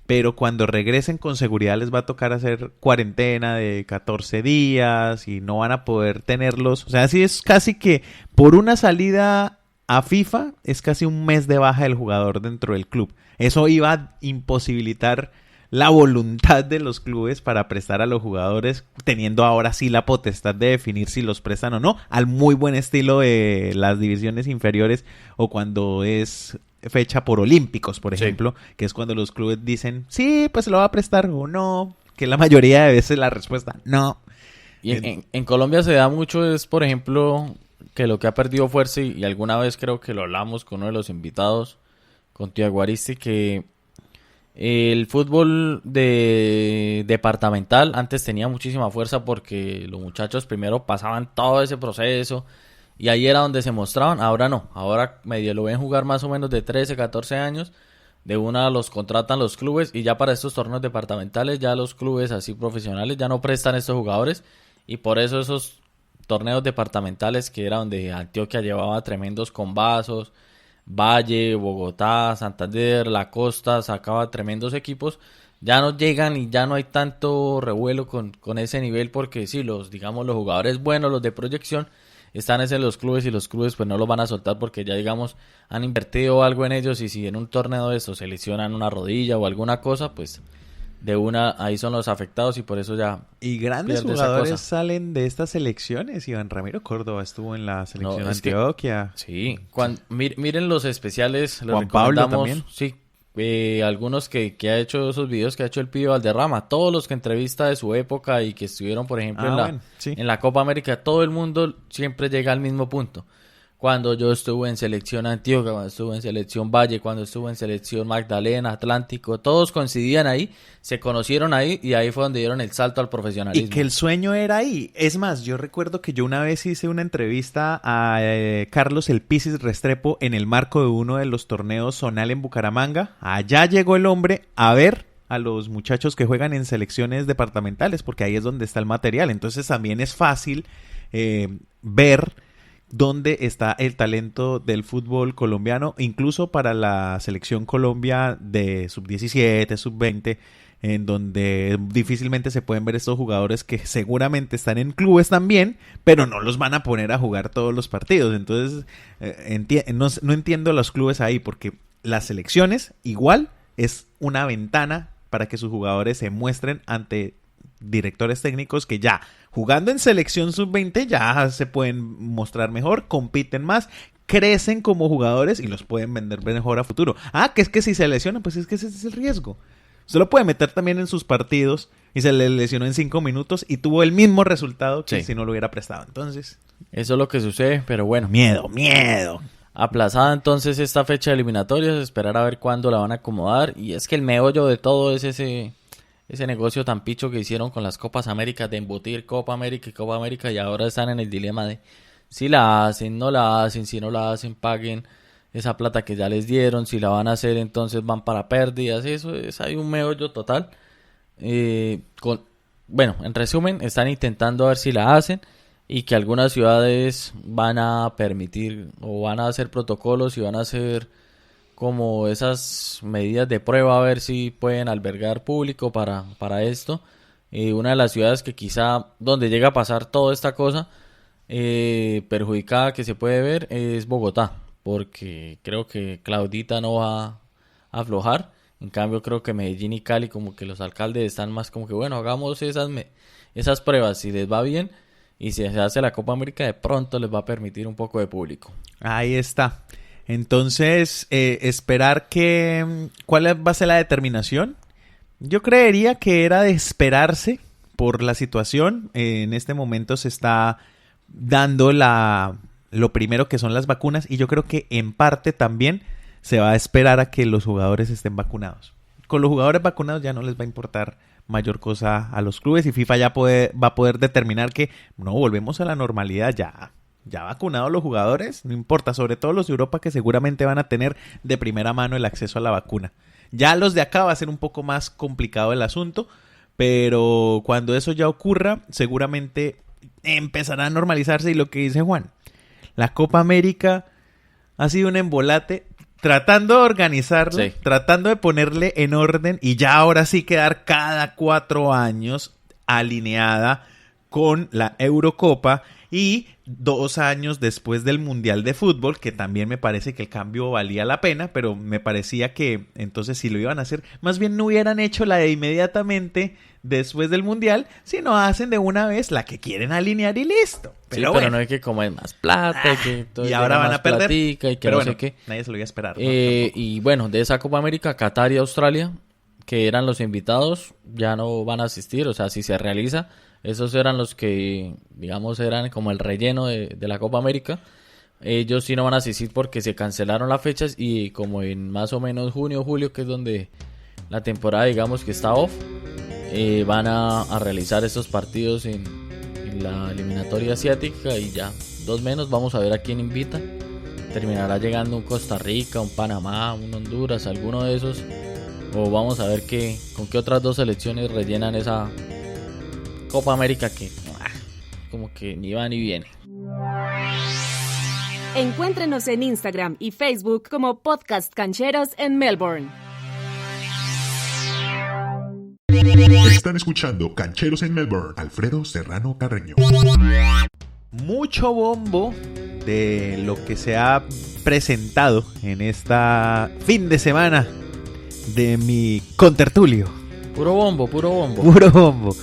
S2: pero cuando regresen con seguridad les va a tocar hacer cuarentena de 14 días y no van a poder tenerlos. O sea, así es casi que por una salida a FIFA es casi un mes de baja del jugador dentro del club. Eso iba a imposibilitar la voluntad de los clubes para prestar a los jugadores, teniendo ahora sí la potestad de definir si los prestan o no, al muy buen estilo de las divisiones inferiores o cuando es fecha por olímpicos, por ejemplo, que es cuando los clubes dicen, sí, pues se lo va a prestar o no, que la mayoría de veces la respuesta, no.
S3: Y en Colombia se da mucho, es por ejemplo, que lo que ha perdido fuerza, y alguna vez creo que lo hablamos con uno de los invitados, con Tiago Aristi, que el fútbol departamental antes tenía muchísima fuerza porque los muchachos primero pasaban todo ese proceso y ahí era donde se mostraban. Ahora no, ahora medio lo ven jugar más o menos de 13, 14 años, de una los contratan los clubes y ya para estos torneos departamentales ya los clubes así profesionales ya no prestan estos jugadores y por eso esos torneos departamentales que era donde Antioquia llevaba tremendos combazos, Valle, Bogotá, Santander, La Costa, sacaba tremendos equipos, ya no llegan y ya no hay tanto revuelo con ese nivel porque sí, los jugadores buenos, los de proyección, están en los clubes y los clubes pues no los van a soltar porque ya digamos han invertido algo en ellos y si en un torneo de estos se lesionan una rodilla o alguna cosa, pues de una ahí son los afectados y por eso ya
S2: y grandes jugadores salen de estas selecciones. Iván Ramiro Córdoba estuvo en la selección Antioquia.
S3: Sí, miren los especiales, los
S2: Juan Pablo también.
S3: Sí, algunos que ha hecho esos videos que ha hecho el Pío Valderrama, todos los que entrevista de su época y que estuvieron por ejemplo en la Copa América, todo el mundo siempre llega al mismo punto. Cuando yo estuve en selección Antioquia, cuando estuve en selección Valle, cuando estuve en selección Magdalena, Atlántico, todos coincidían ahí, se conocieron ahí y ahí fue donde dieron el salto al profesionalismo.
S2: Y que el sueño era ahí. Es más, yo recuerdo que yo una vez hice una entrevista a Carlos El Pisis Restrepo en el marco de uno de los torneos zonal en Bucaramanga. Allá llegó el hombre a ver a los muchachos que juegan en selecciones departamentales, porque ahí es donde está el material. Entonces también es fácil ver dónde está el talento del fútbol colombiano, incluso para la selección Colombia de sub-17, sub-20, en donde difícilmente se pueden ver estos jugadores que seguramente están en clubes también, pero no los van a poner a jugar todos los partidos. Entonces, no entiendo los clubes ahí, porque las selecciones igual es una ventana para que sus jugadores se muestren ante directores técnicos que ya jugando en selección sub-20 ya se pueden mostrar mejor, compiten más, crecen como jugadores y los pueden vender mejor a futuro. Que es que si se lesionan, pues es que ese es el riesgo. Se lo puede meter también en sus partidos y se le lesionó en 5 minutos y tuvo el mismo resultado que si no lo hubiera prestado. Entonces,
S3: eso es lo que sucede, pero bueno.
S2: Miedo.
S3: Aplazada entonces esta fecha de eliminatorias, esperar a ver cuándo la van a acomodar. Y es que el meollo de todo es ese negocio tan picho que hicieron con las Copas Américas de embutir Copa América y Copa América y ahora están en el dilema de si la hacen, no la hacen, si no la hacen, paguen esa plata que ya les dieron, si la van a hacer entonces van para pérdidas, hay un meollo total. Bueno, en resumen, están intentando a ver si la hacen y que algunas ciudades van a permitir o van a hacer protocolos y van a hacer como esas medidas de prueba a ver si pueden albergar público para esto. Una de las ciudades que quizá donde llega a pasar toda esta cosa perjudicada que se puede ver es Bogotá, porque creo que Claudita no va a aflojar. En cambio creo que Medellín y Cali como que los alcaldes están más como que bueno, hagamos esas pruebas, si les va bien y si se hace la Copa América de pronto les va a permitir un poco de público.
S2: Ahí está. Entonces, esperar ¿cuál va a ser la determinación? Yo creería que era de esperarse por la situación. En este momento se está dando lo primero que son las vacunas y yo creo que en parte también se va a esperar a que los jugadores estén vacunados. Con los jugadores vacunados ya no les va a importar mayor cosa a los clubes y FIFA ya va a poder determinar que no, volvemos a la normalidad ya vacunados los jugadores, no importa, sobre todo los de Europa que seguramente van a tener de primera mano el acceso a la vacuna. Ya los de acá va a ser un poco más complicado el asunto, pero cuando eso ya ocurra, seguramente empezará a normalizarse y lo que dice Juan, la Copa América ha sido un embolate tratando de organizarlo,
S3: sí,
S2: tratando de ponerle en orden y ya ahora sí quedar cada 4 años alineada con la Eurocopa y 2 años después del Mundial de Fútbol, que también me parece que el cambio valía la pena, pero me parecía que entonces si lo iban a hacer, más bien no hubieran hecho la de inmediatamente después del Mundial, sino hacen de una vez la que quieren alinear y listo.
S3: Pero no hay que comer más plata, que todo
S2: y ahora van a perder,
S3: platica, y que
S2: pero
S3: no
S2: bueno,
S3: sé qué.
S2: Nadie se lo iba a esperar. ¿No?
S3: Y bueno, de esa Copa América, Qatar y Australia, que eran los invitados, ya no van a asistir, o sea, si se realiza, esos eran los que, digamos, eran como el relleno de la Copa América. Ellos sí no van a asistir porque se cancelaron las fechas y como en más o menos junio o julio, que es donde la temporada, digamos, que está off, van a realizar estos partidos en la eliminatoria asiática y ya, 2 menos, vamos a ver a quién invita. Terminará llegando un Costa Rica, un Panamá, un Honduras, alguno de esos, o vamos a ver con qué otras 2 selecciones rellenan esa Copa América que como que ni va ni viene.
S1: Encuéntrenos en Instagram y Facebook como Podcast Cancheros en Melbourne.
S4: Están escuchando Cancheros en Melbourne. Alfredo Serrano Carreño.
S2: Mucho bombo de lo que se ha presentado en esta fin de semana de mi contertulio.
S3: Puro bombo, puro bombo.
S2: Puro bombo.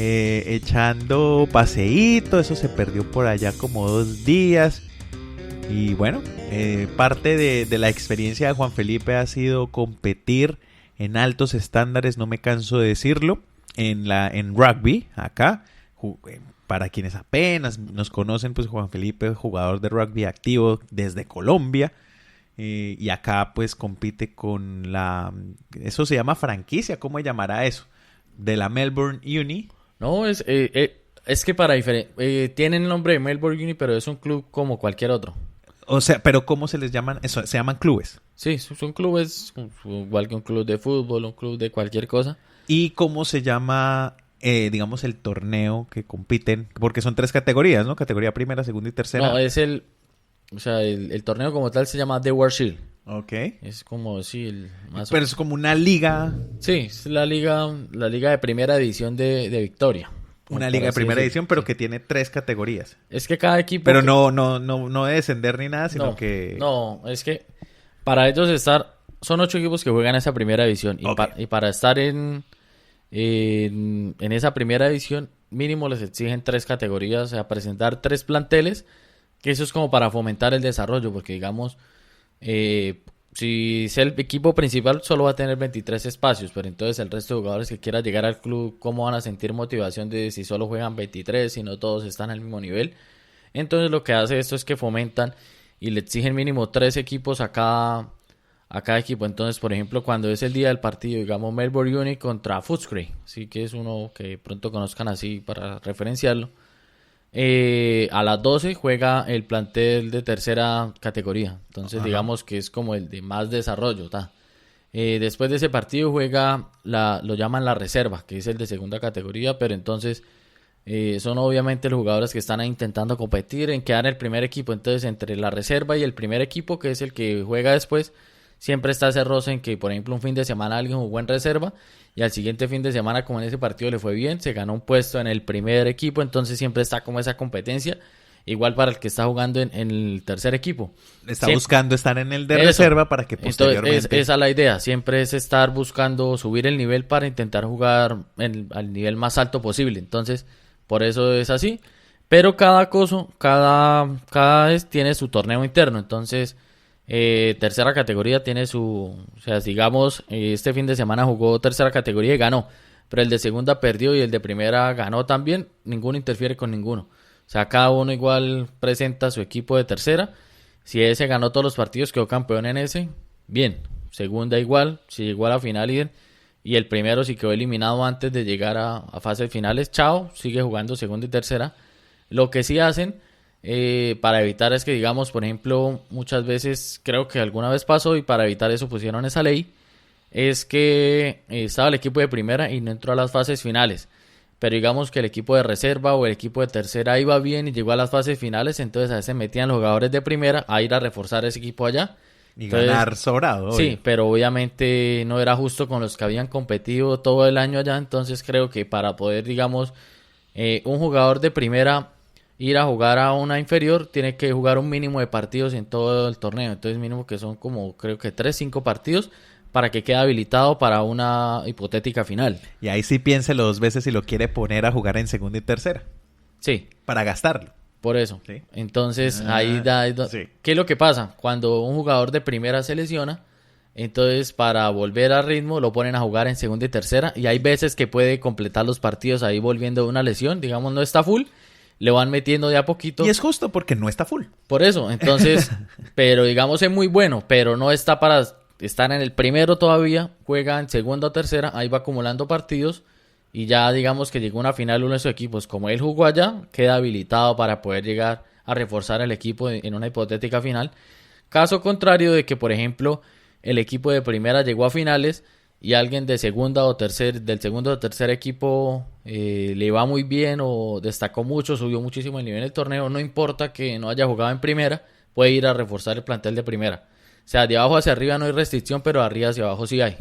S2: Echando paseíto, eso se perdió por allá como 2 días. Y bueno, parte de la experiencia de Juan Felipe ha sido competir en altos estándares, no me canso de decirlo, en rugby, acá. Para quienes apenas nos conocen, pues Juan Felipe es jugador de rugby activo desde Colombia. Y acá pues compite con eso se llama franquicia, ¿cómo se llamará eso? De la Melbourne Uni.
S3: No, es que tienen el nombre de Melbourne Uni, pero es un club como cualquier otro.
S2: O sea, pero ¿cómo se les llaman? Eso, se llaman clubes.
S3: Sí, son clubes igual que un club de fútbol, un club de cualquier cosa.
S2: ¿Y cómo se llama, digamos, el torneo que compiten? Porque son 3 categorías, ¿no? Categoría primera, segunda y tercera.
S3: No, es el torneo como tal se llama The World Shield.
S2: Ok.
S3: Es como, sí,
S2: Pero es como una liga.
S3: Sí, es la liga de primera división de Victoria.
S2: Una liga de primera edición, pero que tiene 3 categorías.
S3: Es que cada equipo...
S2: Pero no de descender ni nada, sino que...
S3: No, es que para ellos son 8 equipos que juegan esa primera división. Y para estar en esa primera división, mínimo les exigen 3 categorías, o sea, presentar 3 planteles, que eso es como para fomentar el desarrollo, porque digamos... si es el equipo principal solo va a tener 23 espacios, pero entonces el resto de jugadores que quieran llegar al club, ¿cómo van a sentir motivación de si solo juegan 23, si no todos están al mismo nivel? Entonces lo que hace esto es que fomentan y le exigen mínimo 3 equipos a cada equipo. Entonces, por ejemplo, cuando es el día del partido, digamos Melbourne Uni contra Footscray, así que es uno que pronto conozcan así para referenciarlo. A las 12 juega el plantel de tercera categoría. Entonces, digamos que es como el de más desarrollo. Después de ese partido juega, lo llaman la reserva, que es el de segunda categoría, pero entonces son obviamente los jugadores que están ahí intentando competir en quedar en el primer equipo. Entonces, entre la reserva y el primer equipo, que es el que juega después, siempre está ese roce en que, por ejemplo, un fin de semana alguien jugó en reserva y al siguiente fin de semana, como en ese partido le fue bien, se ganó un puesto en el primer equipo. Entonces siempre está como esa competencia, igual para el que está jugando en el tercer equipo.
S2: Está
S3: Siempre
S2: buscando estar en el de reserva para que posteriormente...
S3: Entonces, esa es la idea, siempre es estar buscando subir el nivel para intentar jugar al nivel más alto posible. Entonces, por eso es así. Pero cada vez tiene su torneo interno. Entonces, tercera categoría tiene su... O sea, digamos, este fin de semana jugó tercera categoría y ganó. Pero el de segunda perdió y el de primera ganó también. Ninguno interfiere con ninguno. O sea, cada uno igual presenta su equipo de tercera. Si ese ganó todos los partidos, quedó campeón en ese, bien. Segunda igual, si llegó a la final y el primero si quedó eliminado antes de llegar a fases finales, chao, sigue jugando segunda y tercera. Lo que sí hacen para evitar es que, digamos, por ejemplo, muchas veces, creo que alguna vez pasó y para evitar eso pusieron esa ley, es que estaba el equipo de primera y no entró a las fases finales. Pero digamos que el equipo de reserva o el equipo de tercera iba bien y llegó a las fases finales, entonces a veces metían los jugadores de primera a ir a reforzar ese equipo allá.
S2: Y
S3: entonces,
S2: ganar sobrado.
S3: Sí,
S2: obvio.
S3: pero obviamente no era justo con los que habían competido todo el año allá, entonces creo que para poder, digamos, un jugador de primera ir a jugar a una inferior, tiene que jugar un mínimo de partidos en todo el torneo. Entonces mínimo que son como, creo que 3-5 partidos, para que quede habilitado para una hipotética final.
S2: Y ahí sí piénselo 2 veces si lo quiere poner a jugar en segunda y tercera.
S3: Sí,
S2: Para gastarlo.
S3: por eso.
S2: Sí.
S3: Entonces,
S2: sí.
S3: ¿qué es lo que pasa? Cuando un jugador de primera se lesiona, entonces para volver a ritmo lo ponen a jugar en segunda y tercera. Y hay veces que puede completar los partidos ahí volviendo de una lesión. Digamos, no está full, le van metiendo de a poquito.
S2: Y es justo porque no está full.
S3: Por eso, entonces, pero digamos es muy bueno, pero no está para estar en el primero todavía, juega en segunda o tercera, ahí va acumulando partidos y ya digamos que llegó a una final uno de sus equipos, como él jugó allá, queda habilitado para poder llegar a reforzar el equipo en una hipotética final. Caso contrario de que, por ejemplo, el equipo de primera llegó a finales y alguien de segunda o del segundo o tercer equipo le va muy bien o destacó mucho, subió muchísimo el nivel del torneo, no importa que no haya jugado en primera, puede ir a reforzar el plantel de primera. O sea, de abajo hacia arriba no hay restricción, pero de arriba hacia abajo sí hay.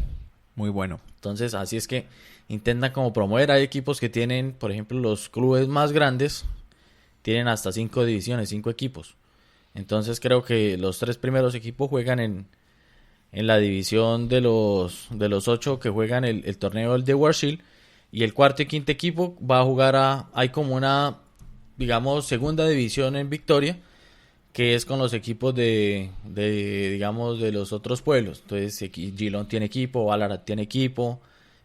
S2: Muy bueno.
S3: Entonces, así es que intentan como promover. Hay equipos que tienen, por ejemplo, los clubes más grandes tienen hasta 5 divisiones, 5 equipos. Entonces creo que los 3 primeros equipos juegan en la división de los 8 que juegan el torneo del de World Shield. Y el cuarto y quinto equipo va a jugar hay como una, digamos, segunda división en Victoria, que es con los equipos digamos, de los otros pueblos. Entonces, Geelong tiene equipo, Ballarat tiene equipo,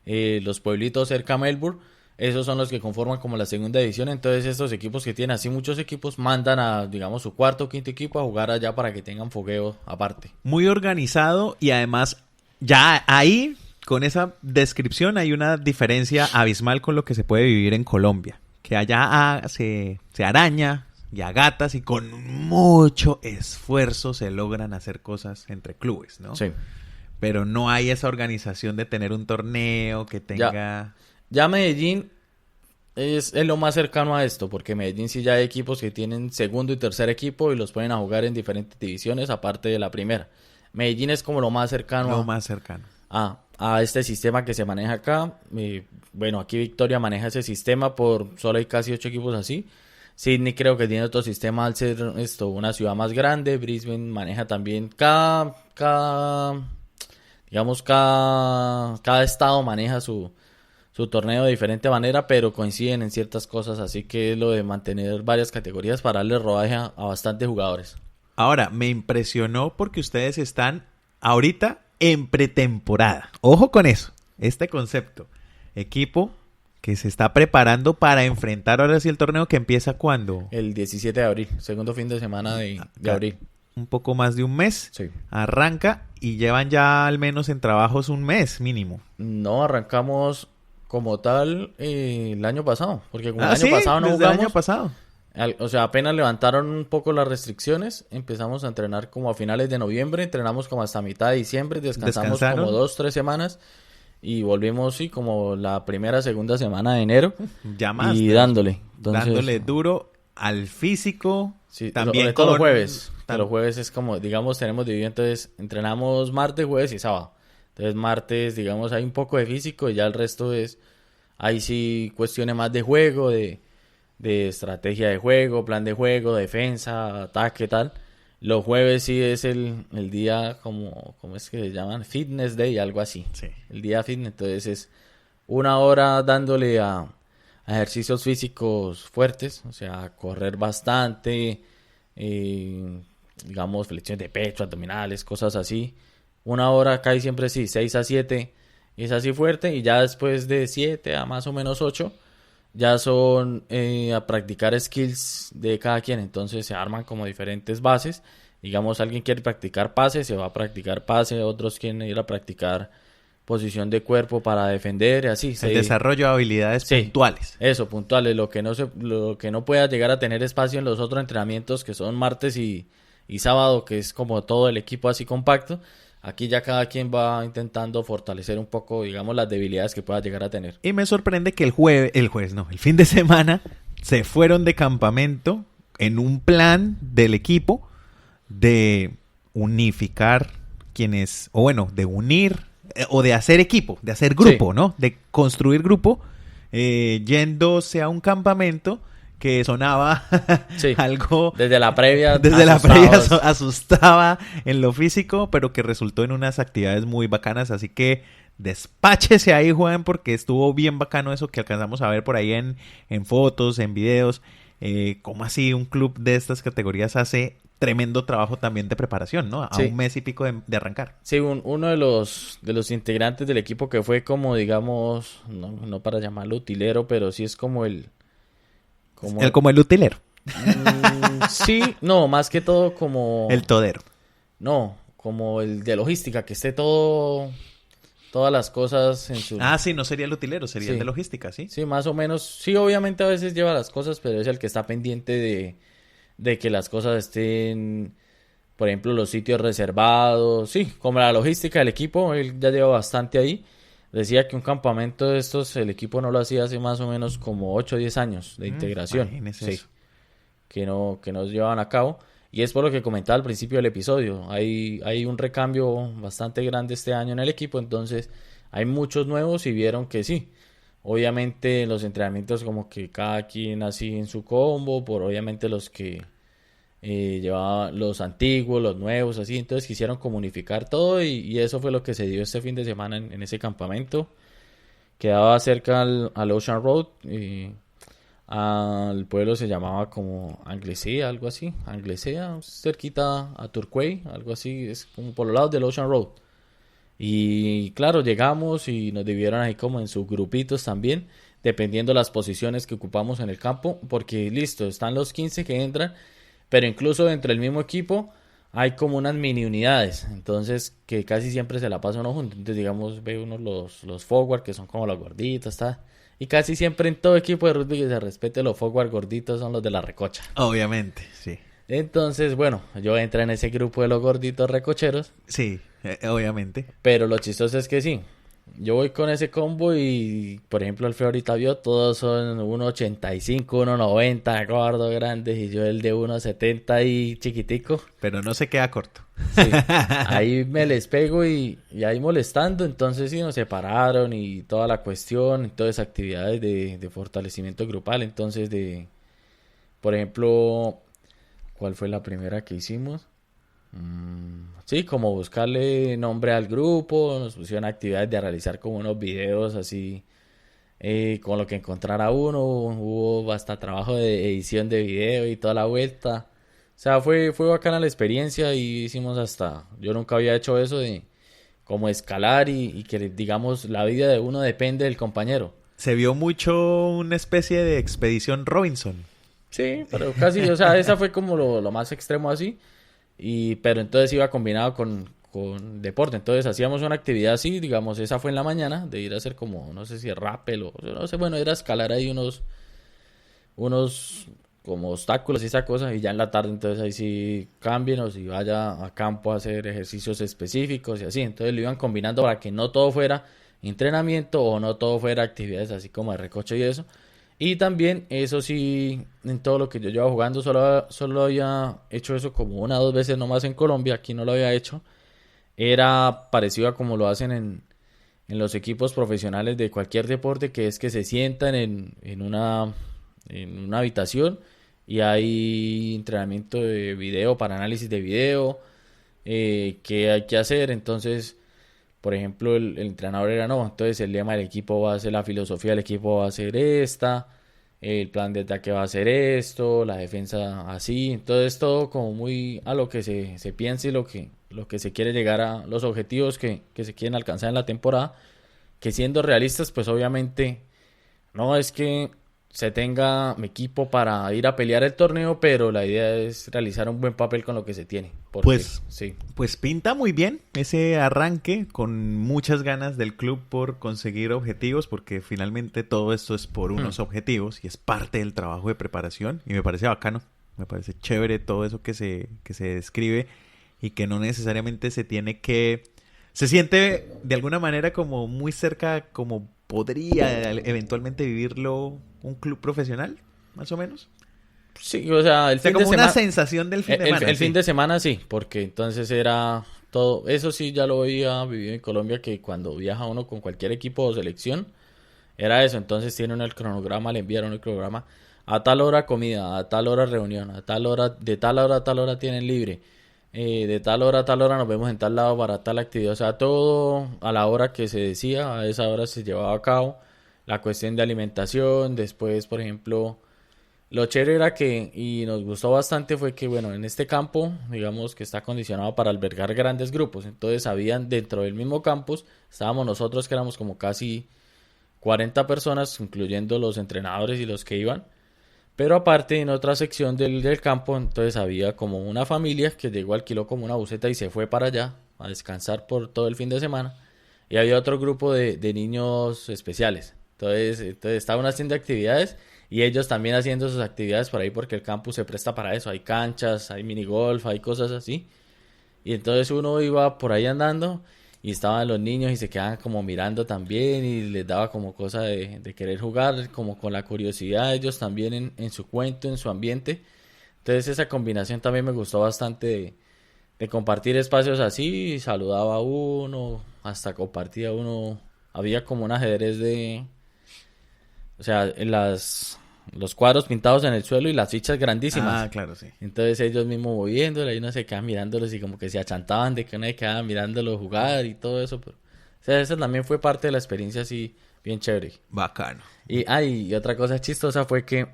S3: los pueblitos cerca a Melbourne, esos son los que conforman como la segunda división. Entonces, estos equipos que tienen así muchos equipos, mandan a, digamos, su cuarto o quinto equipo a jugar allá para que tengan fogueo aparte.
S2: Muy organizado y además, ya ahí, con esa descripción, hay una diferencia abismal con lo que se puede vivir en Colombia. Que allá se araña y a gatas y con mucho esfuerzo se logran hacer cosas entre clubes, ¿no?
S3: Sí.
S2: Pero no hay esa organización de tener un torneo que tenga...
S3: Ya Medellín es lo más cercano a esto, porque Medellín sí ya hay equipos que tienen segundo y tercer equipo y los ponen a jugar en diferentes divisiones aparte de la primera. Medellín es como lo más cercano. A este sistema que se maneja acá. Bueno, aquí Victoria maneja ese sistema, solo hay casi 8 equipos así. Sydney creo que tiene otro sistema al ser una ciudad más grande. Brisbane maneja también cada estado maneja su torneo de diferente manera, pero coinciden en ciertas cosas, así que es lo de mantener varias categorías para darle rodaje a bastantes jugadores.
S2: Ahora, me impresionó porque ustedes están ahorita en pretemporada. Ojo con eso, este concepto. Equipo que se está preparando para enfrentar ahora sí el torneo que empieza ¿cuándo?
S3: El 17 de abril, segundo fin de semana de abril.
S2: Un poco más de un mes.
S3: Sí.
S2: Arranca y llevan ya al menos en trabajos un mes mínimo.
S3: No, arrancamos como tal el año pasado, porque como el año
S2: sí,
S3: pasado no
S2: desde
S3: jugamos.
S2: el año pasado.
S3: O sea, apenas levantaron un poco las restricciones, empezamos a entrenar como a finales de noviembre, entrenamos como hasta mitad de diciembre, descansamos
S2: ¿Descansaron?
S3: como 2, 3 semanas y volvimos, sí, como la primera, segunda semana de enero
S2: Ya más.
S3: y
S2: ¿no?
S3: dándole. Entonces,
S2: Dándole duro al físico.
S3: sí,
S2: también
S3: sobre todo los
S2: con-
S3: jueves. Que los jueves es como, digamos, tenemos dividido, entonces entrenamos martes, jueves y sábado. Entonces martes, digamos, hay un poco de físico y ya el resto es, ahí sí cuestiones más de juego, de estrategia de juego, plan de juego, defensa, ataque, tal. Los jueves sí es el día como, ¿cómo es que se llaman? Fitness Day, algo así.
S2: Sí.
S3: El día fitness, entonces es una hora dándole a ejercicios físicos fuertes, o sea, correr bastante, digamos, flexiones de pecho, abdominales, cosas así. Una hora casi siempre sí, 6 a 7 es así fuerte y ya después de 7 a más o menos 8 ya son a practicar skills de cada quien, entonces se arman como diferentes bases. Digamos, alguien quiere practicar pase, se va a practicar pase, otros quieren ir a practicar posición de cuerpo para defender y así.
S2: El desarrollo de habilidades
S3: Sí.
S2: puntuales.
S3: Eso, puntuales, lo que no pueda llegar a tener espacio en los otros entrenamientos que son martes y sábado, que es como todo el equipo así compacto. Aquí ya cada quien va intentando fortalecer un poco, digamos, las debilidades que pueda llegar a tener.
S2: Y me sorprende que el fin de semana se fueron de campamento en un plan del equipo de unificar quienes, o bueno, de unir, o de hacer equipo, de hacer grupo,
S3: Sí.
S2: ¿no? De construir grupo, yéndose a un campamento que sonaba
S3: Sí.
S2: algo...
S3: Desde la previa,
S2: Desde la previa
S3: asustados.
S2: asustaba en lo físico, pero que resultó en unas actividades muy bacanas. Así que despáchese ahí, Juan, porque estuvo bien bacano eso que alcanzamos a ver por ahí en fotos, en videos. Cómo así un club de estas categorías hace tremendo trabajo también de preparación, ¿no? A
S3: Sí.
S2: un mes y pico de arrancar.
S3: Sí, uno de los integrantes del equipo que fue como, digamos, no para llamarlo utilero, pero sí es como
S2: Como el utilero,
S3: sí, no, más que todo como...
S2: el todero.
S3: No, como el de logística, que esté todas las cosas en su...
S2: Ah, sí, no sería el utilero, sería el
S3: Sí.
S2: de logística, ¿sí?
S3: Sí, más o menos. Sí, obviamente a veces lleva las cosas, pero es el que está pendiente de que las cosas estén, por ejemplo, los sitios reservados. Sí, como la logística del equipo, él ya lleva bastante ahí. Decía que un campamento de estos, el equipo no lo hacía hace más o menos como 8 o 10 años de integración.
S2: Imagínese
S3: Sí,
S2: eso.
S3: que nos llevaban a cabo. Y es por lo que comentaba al principio del episodio. Hay un recambio bastante grande este año en el equipo, entonces hay muchos nuevos y vieron que sí. Obviamente en los entrenamientos como que cada quien así en su combo, por obviamente los que llevaban los antiguos, los nuevos, así. Entonces quisieron comunicar todo y eso fue lo que se dio este fin de semana en ese campamento. Quedaba cerca al Ocean Road y al pueblo se llamaba como Anglesea, algo así. Anglesea, cerquita a Turquay, algo así. Es como por los lados del Ocean Road. Y claro, llegamos y nos dividieron ahí como en subgrupitos también, dependiendo las posiciones que ocupamos en el campo, porque listo, están los 15 que entran, pero incluso dentro del mismo equipo hay como unas mini unidades, entonces que casi siempre se la pasa uno junto. Entonces digamos, ve uno los forward que son como los gorditos, ¿está? Y casi siempre en todo equipo de rugby que se respete, los forward gorditos son los de la recocha.
S2: Obviamente, sí.
S3: Entonces, bueno, yo entré en ese grupo de los gorditos recocheros.
S2: Sí, obviamente.
S3: Pero lo chistoso es que sí, yo voy con ese combo y, por ejemplo, Alfredo ahorita vio, todos son 1.85, 1.90, gordos, grandes, y yo el de 1.70 y chiquitico.
S2: Pero no se queda corto.
S3: Sí, ahí me les pego y ahí molestando, entonces sí nos separaron y toda la cuestión, entonces actividades de fortalecimiento grupal, entonces por ejemplo, ¿cuál fue la primera que hicimos? Sí, como buscarle nombre al grupo, nos pusieron actividades de realizar como unos videos así, con lo que encontrara uno, hubo hasta trabajo de edición de video y toda la vuelta. O sea, fue bacana la experiencia y hicimos hasta, yo nunca había hecho eso de como escalar y que digamos la vida de uno depende del compañero.
S2: Se vio mucho una especie de expedición Robinson.
S3: Sí, pero casi, o sea, esa fue como lo más extremo así. Pero entonces iba combinado con deporte. Entonces hacíamos una actividad así, digamos, esa fue en la mañana, de ir a hacer como, no sé si rappel o no sé, bueno, era escalar ahí unos como obstáculos y esa cosa, y ya en la tarde entonces ahí sí cámbienos y vaya a campo a hacer ejercicios específicos y así. Entonces lo iban combinando para que no todo fuera entrenamiento o no todo fuera actividades así como de recoche y eso. Y también, eso sí, en todo lo que yo llevo jugando, solo había hecho eso como 1 o 2 veces nomás en Colombia, aquí no lo había hecho. Era parecido a como lo hacen en los equipos profesionales de cualquier deporte, que es que se sientan en una habitación y hay entrenamiento de video para análisis de video, que hay que hacer. Entonces, por ejemplo, el entrenador era no, entonces el lema del equipo va a ser, la filosofía del equipo va a ser esta, el plan de ataque va a ser esto, la defensa así. Entonces todo como muy a lo que se piensa y lo que se quiere llegar a los objetivos que se quieren alcanzar en la temporada, que siendo realistas, pues obviamente no es que se tenga equipo para ir a pelear el torneo, pero la idea es realizar un buen papel con lo que se tiene. Porque, sí.
S2: Pues pinta muy bien ese arranque, con muchas ganas del club por conseguir objetivos, porque finalmente todo esto es por unos objetivos y es parte del trabajo de preparación, y me parece bacano, me parece chévere todo eso que se describe, y que no necesariamente se tiene que... Se siente de alguna manera como muy cerca, como podría eventualmente vivirlo un club profesional, más o menos.
S3: Sí, o sea, el fin
S2: como
S3: de semana...
S2: una sensación del fin de semana.
S3: El fin de semana sí, porque entonces era todo... Eso sí ya lo había vivido en Colombia, que cuando viaja uno con cualquier equipo o selección, era eso. Entonces tiene uno el cronograma, le enviaron el cronograma. A tal hora comida, a tal hora reunión, a tal hora, de tal hora a tal hora tienen libre. De tal hora a tal hora nos vemos en tal lado para tal actividad. O sea, todo a la hora que se decía, a esa hora se llevaba a cabo. La cuestión de alimentación, después, por ejemplo, lo chévere era que, y nos gustó bastante, fue que, bueno, en este campo, digamos que está acondicionado para albergar grandes grupos. Entonces, habían dentro del mismo campus, estábamos nosotros que éramos como casi 40 personas, incluyendo los entrenadores y los que iban. Pero aparte, en otra sección del campo, entonces había como una familia que llegó, alquiló como una buseta y se fue para allá a descansar por todo el fin de semana. Y había otro grupo de niños especiales. Entonces estaban haciendo actividades y ellos también haciendo sus actividades por ahí, porque el campus se presta para eso. Hay canchas, hay minigolf, hay cosas así. Y entonces uno iba por ahí andando y estaban los niños y se quedaban como mirando también, y les daba como cosa de querer jugar, como con la curiosidad ellos también en su cuento, en su ambiente. Entonces esa combinación también me gustó bastante de compartir espacios así. Saludaba a uno, hasta compartía uno. Había como un ajedrez o sea, los cuadros pintados en el suelo y las fichas grandísimas.
S2: Ah, claro, sí.
S3: Entonces ellos mismos moviéndole y uno se quedaba mirándolos y como que se achantaban de que uno se quedaba mirándolos jugar y todo eso. Pero, o sea, eso también fue parte de la experiencia así bien chévere.
S2: Bacano.
S3: Y otra cosa chistosa fue que,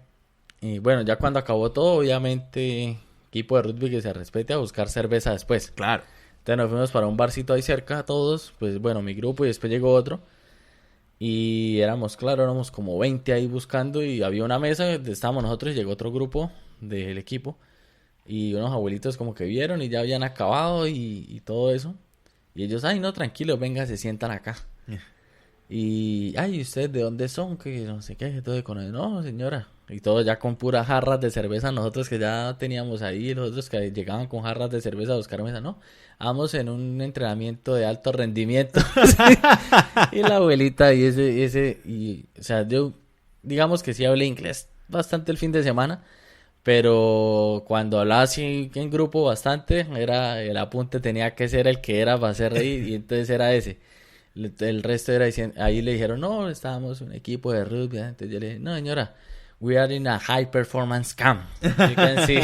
S3: bueno, ya cuando acabó todo, obviamente, equipo de rugby que se respete, a buscar cerveza después.
S2: Claro.
S3: Entonces nos fuimos para un barcito ahí cerca todos, pues bueno, mi grupo, y después llegó otro. Y éramos como 20 ahí buscando, y había una mesa donde estábamos nosotros y llegó otro grupo del equipo. Y unos abuelitos como que vieron y ya habían acabado y todo eso. Y ellos, ay, no, tranquilos, venga, se sientan acá. Y, ay, ¿ustedes de dónde son? Que no sé qué, todo con él. No, señora. Y todo ya con puras jarras de cerveza. Nosotros que ya teníamos ahí, los otros que llegaban con jarras de cerveza a buscar mesa. No, vamos en un entrenamiento de alto rendimiento. Y la abuelita y o sea, yo digamos que sí hablé inglés bastante el fin de semana, pero cuando hablaba así en grupo bastante, era el apunte tenía que ser el que era para hacer reír, y entonces era ese. El resto era diciendo, ahí le dijeron, no, estábamos un equipo de rugby. Entonces yo le dije, no, señora, we are in a high performance camp. You can see.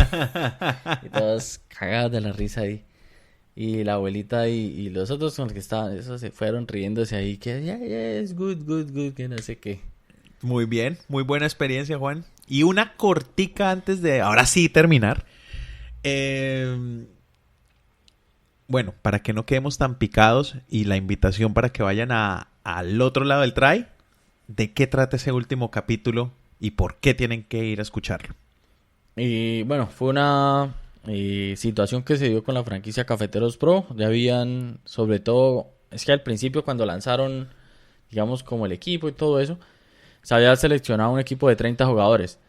S3: Y todos cagados de la risa ahí. Y la abuelita y los otros con los que estaban, esos se fueron riéndose ahí, que es good, que no sé qué.
S2: Muy bien, muy buena experiencia, Juan. Y una cortica antes de, ahora sí, terminar. Bueno, para que no quedemos tan picados, y la invitación para que vayan al otro lado del try, ¿de qué trata ese último capítulo y por qué tienen que ir a escucharlo?
S3: Y bueno, fue una situación que se dio con la franquicia Cafeteros Pro. Ya habían, sobre todo, es que al principio cuando lanzaron, digamos, como el equipo y todo eso, se había seleccionado un equipo de 30 jugadores.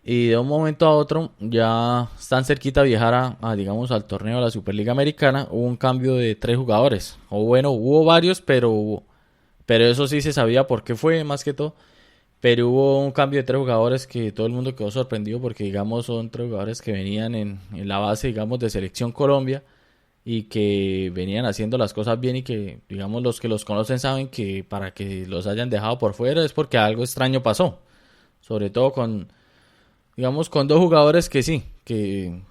S3: Y de un momento a otro, ya están cerquita a viajar digamos, al torneo de la Superliga Americana. Hubo un cambio de 3 jugadores. O bueno, hubo varios, pero eso sí se sabía por qué fue, más que todo. Pero hubo un cambio de 3 jugadores que todo el mundo quedó sorprendido porque, digamos, son 3 jugadores que venían en la base, digamos, de Selección Colombia y que venían haciendo las cosas bien y que, digamos, los que los conocen saben que para que los hayan dejado por fuera es porque algo extraño pasó. Sobre todo digamos, con 2 jugadores que sí, que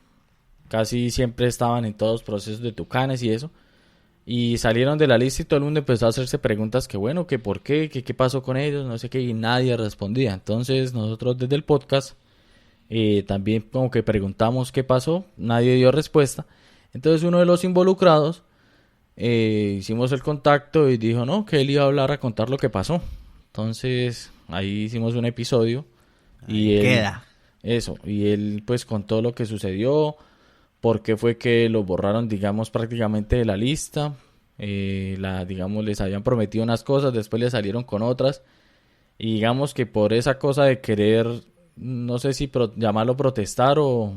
S3: casi siempre estaban en todos los procesos de Tucanes y eso. Y salieron de la lista y todo el mundo empezó a hacerse preguntas que bueno, que por qué, que qué pasó con ellos, no sé qué, y nadie respondía. Entonces nosotros desde el podcast también como que preguntamos qué pasó, nadie dio respuesta. Entonces uno de los involucrados hicimos el contacto y dijo no, que él iba a hablar a contar lo que pasó. Entonces ahí hicimos un episodio y él,
S2: queda.
S3: Eso, y él pues contó lo que sucedió. ¿Por qué fue que lo borraron, digamos, prácticamente de la lista? Digamos, les habían prometido unas cosas, después les salieron con otras. Y digamos que por esa cosa de querer, no sé si llamarlo protestar o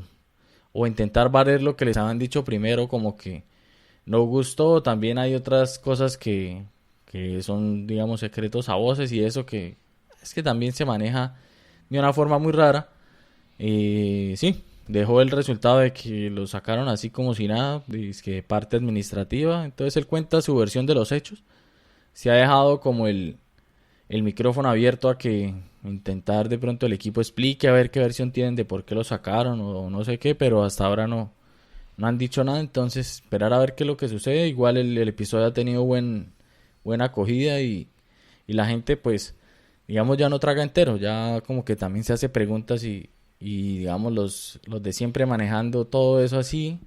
S3: intentar valer lo que les habían dicho primero, como que no gustó. También hay otras cosas que son, digamos, secretos a voces y eso que es que también se maneja de una forma muy rara. Sí. Dejó el resultado de que lo sacaron así como si nada, de parte administrativa. Entonces él cuenta su versión de los hechos. Se ha dejado como el micrófono abierto a que intentar de pronto el equipo explique a ver qué versión tienen de por qué lo sacaron o no sé qué, pero hasta ahora no han dicho nada. Entonces esperar a ver qué es lo que sucede. Igual el episodio ha tenido buena acogida y la gente pues digamos ya no traga entero, ya como que también se hace preguntas y digamos los de siempre manejando todo eso así,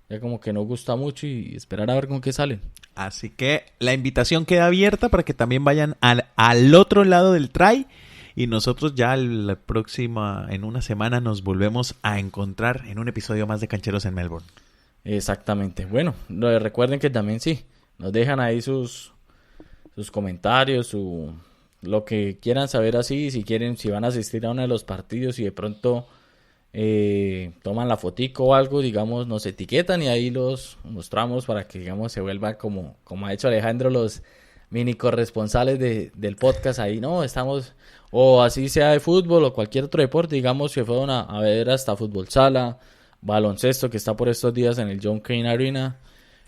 S3: ya como que no gusta mucho y esperar a ver con qué salen.
S2: Así que la invitación queda abierta para que también vayan al otro lado del try y nosotros ya la próxima, en una semana, nos volvemos a encontrar en un episodio más de Cancheros en Melbourne.
S3: Exactamente. Bueno, recuerden que también sí, nos dejan ahí sus comentarios, lo que quieran saber así, si van a asistir a uno de los partidos y de pronto toman la fotico o algo, digamos, nos etiquetan y ahí los mostramos para que, digamos, se vuelvan como ha hecho Alejandro, los mini corresponsales del podcast. Ahí no, estamos, o así sea de fútbol o cualquier otro deporte, digamos, se fueron a ver hasta fútbol sala, baloncesto que está por estos días en el John Cain Arena.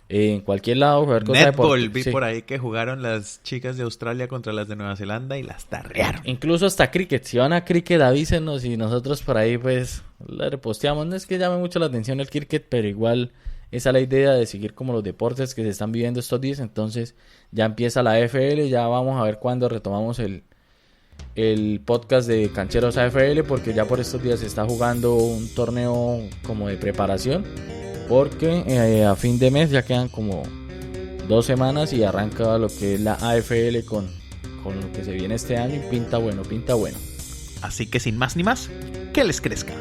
S3: En cualquier lado, jugar cosas
S2: Netball, vi
S3: sí.
S2: por ahí que jugaron las chicas de Australia contra las de Nueva Zelanda y las tarrearon.
S3: Incluso hasta cricket, si van a cricket avísenos y nosotros por ahí pues le reposteamos. No es que llame mucho la atención el cricket, pero igual esa es la idea de seguir como los deportes que se están viviendo estos días. Entonces ya empieza la AFL, ya vamos a ver cuándo retomamos el podcast de Cancheros AFL, porque ya por estos días se está jugando un torneo como de preparación. Porque a fin de mes ya quedan como 2 semanas y arranca lo que es la AFL con lo que se viene este año y pinta bueno.
S2: Así que sin más ni más, que les crezca.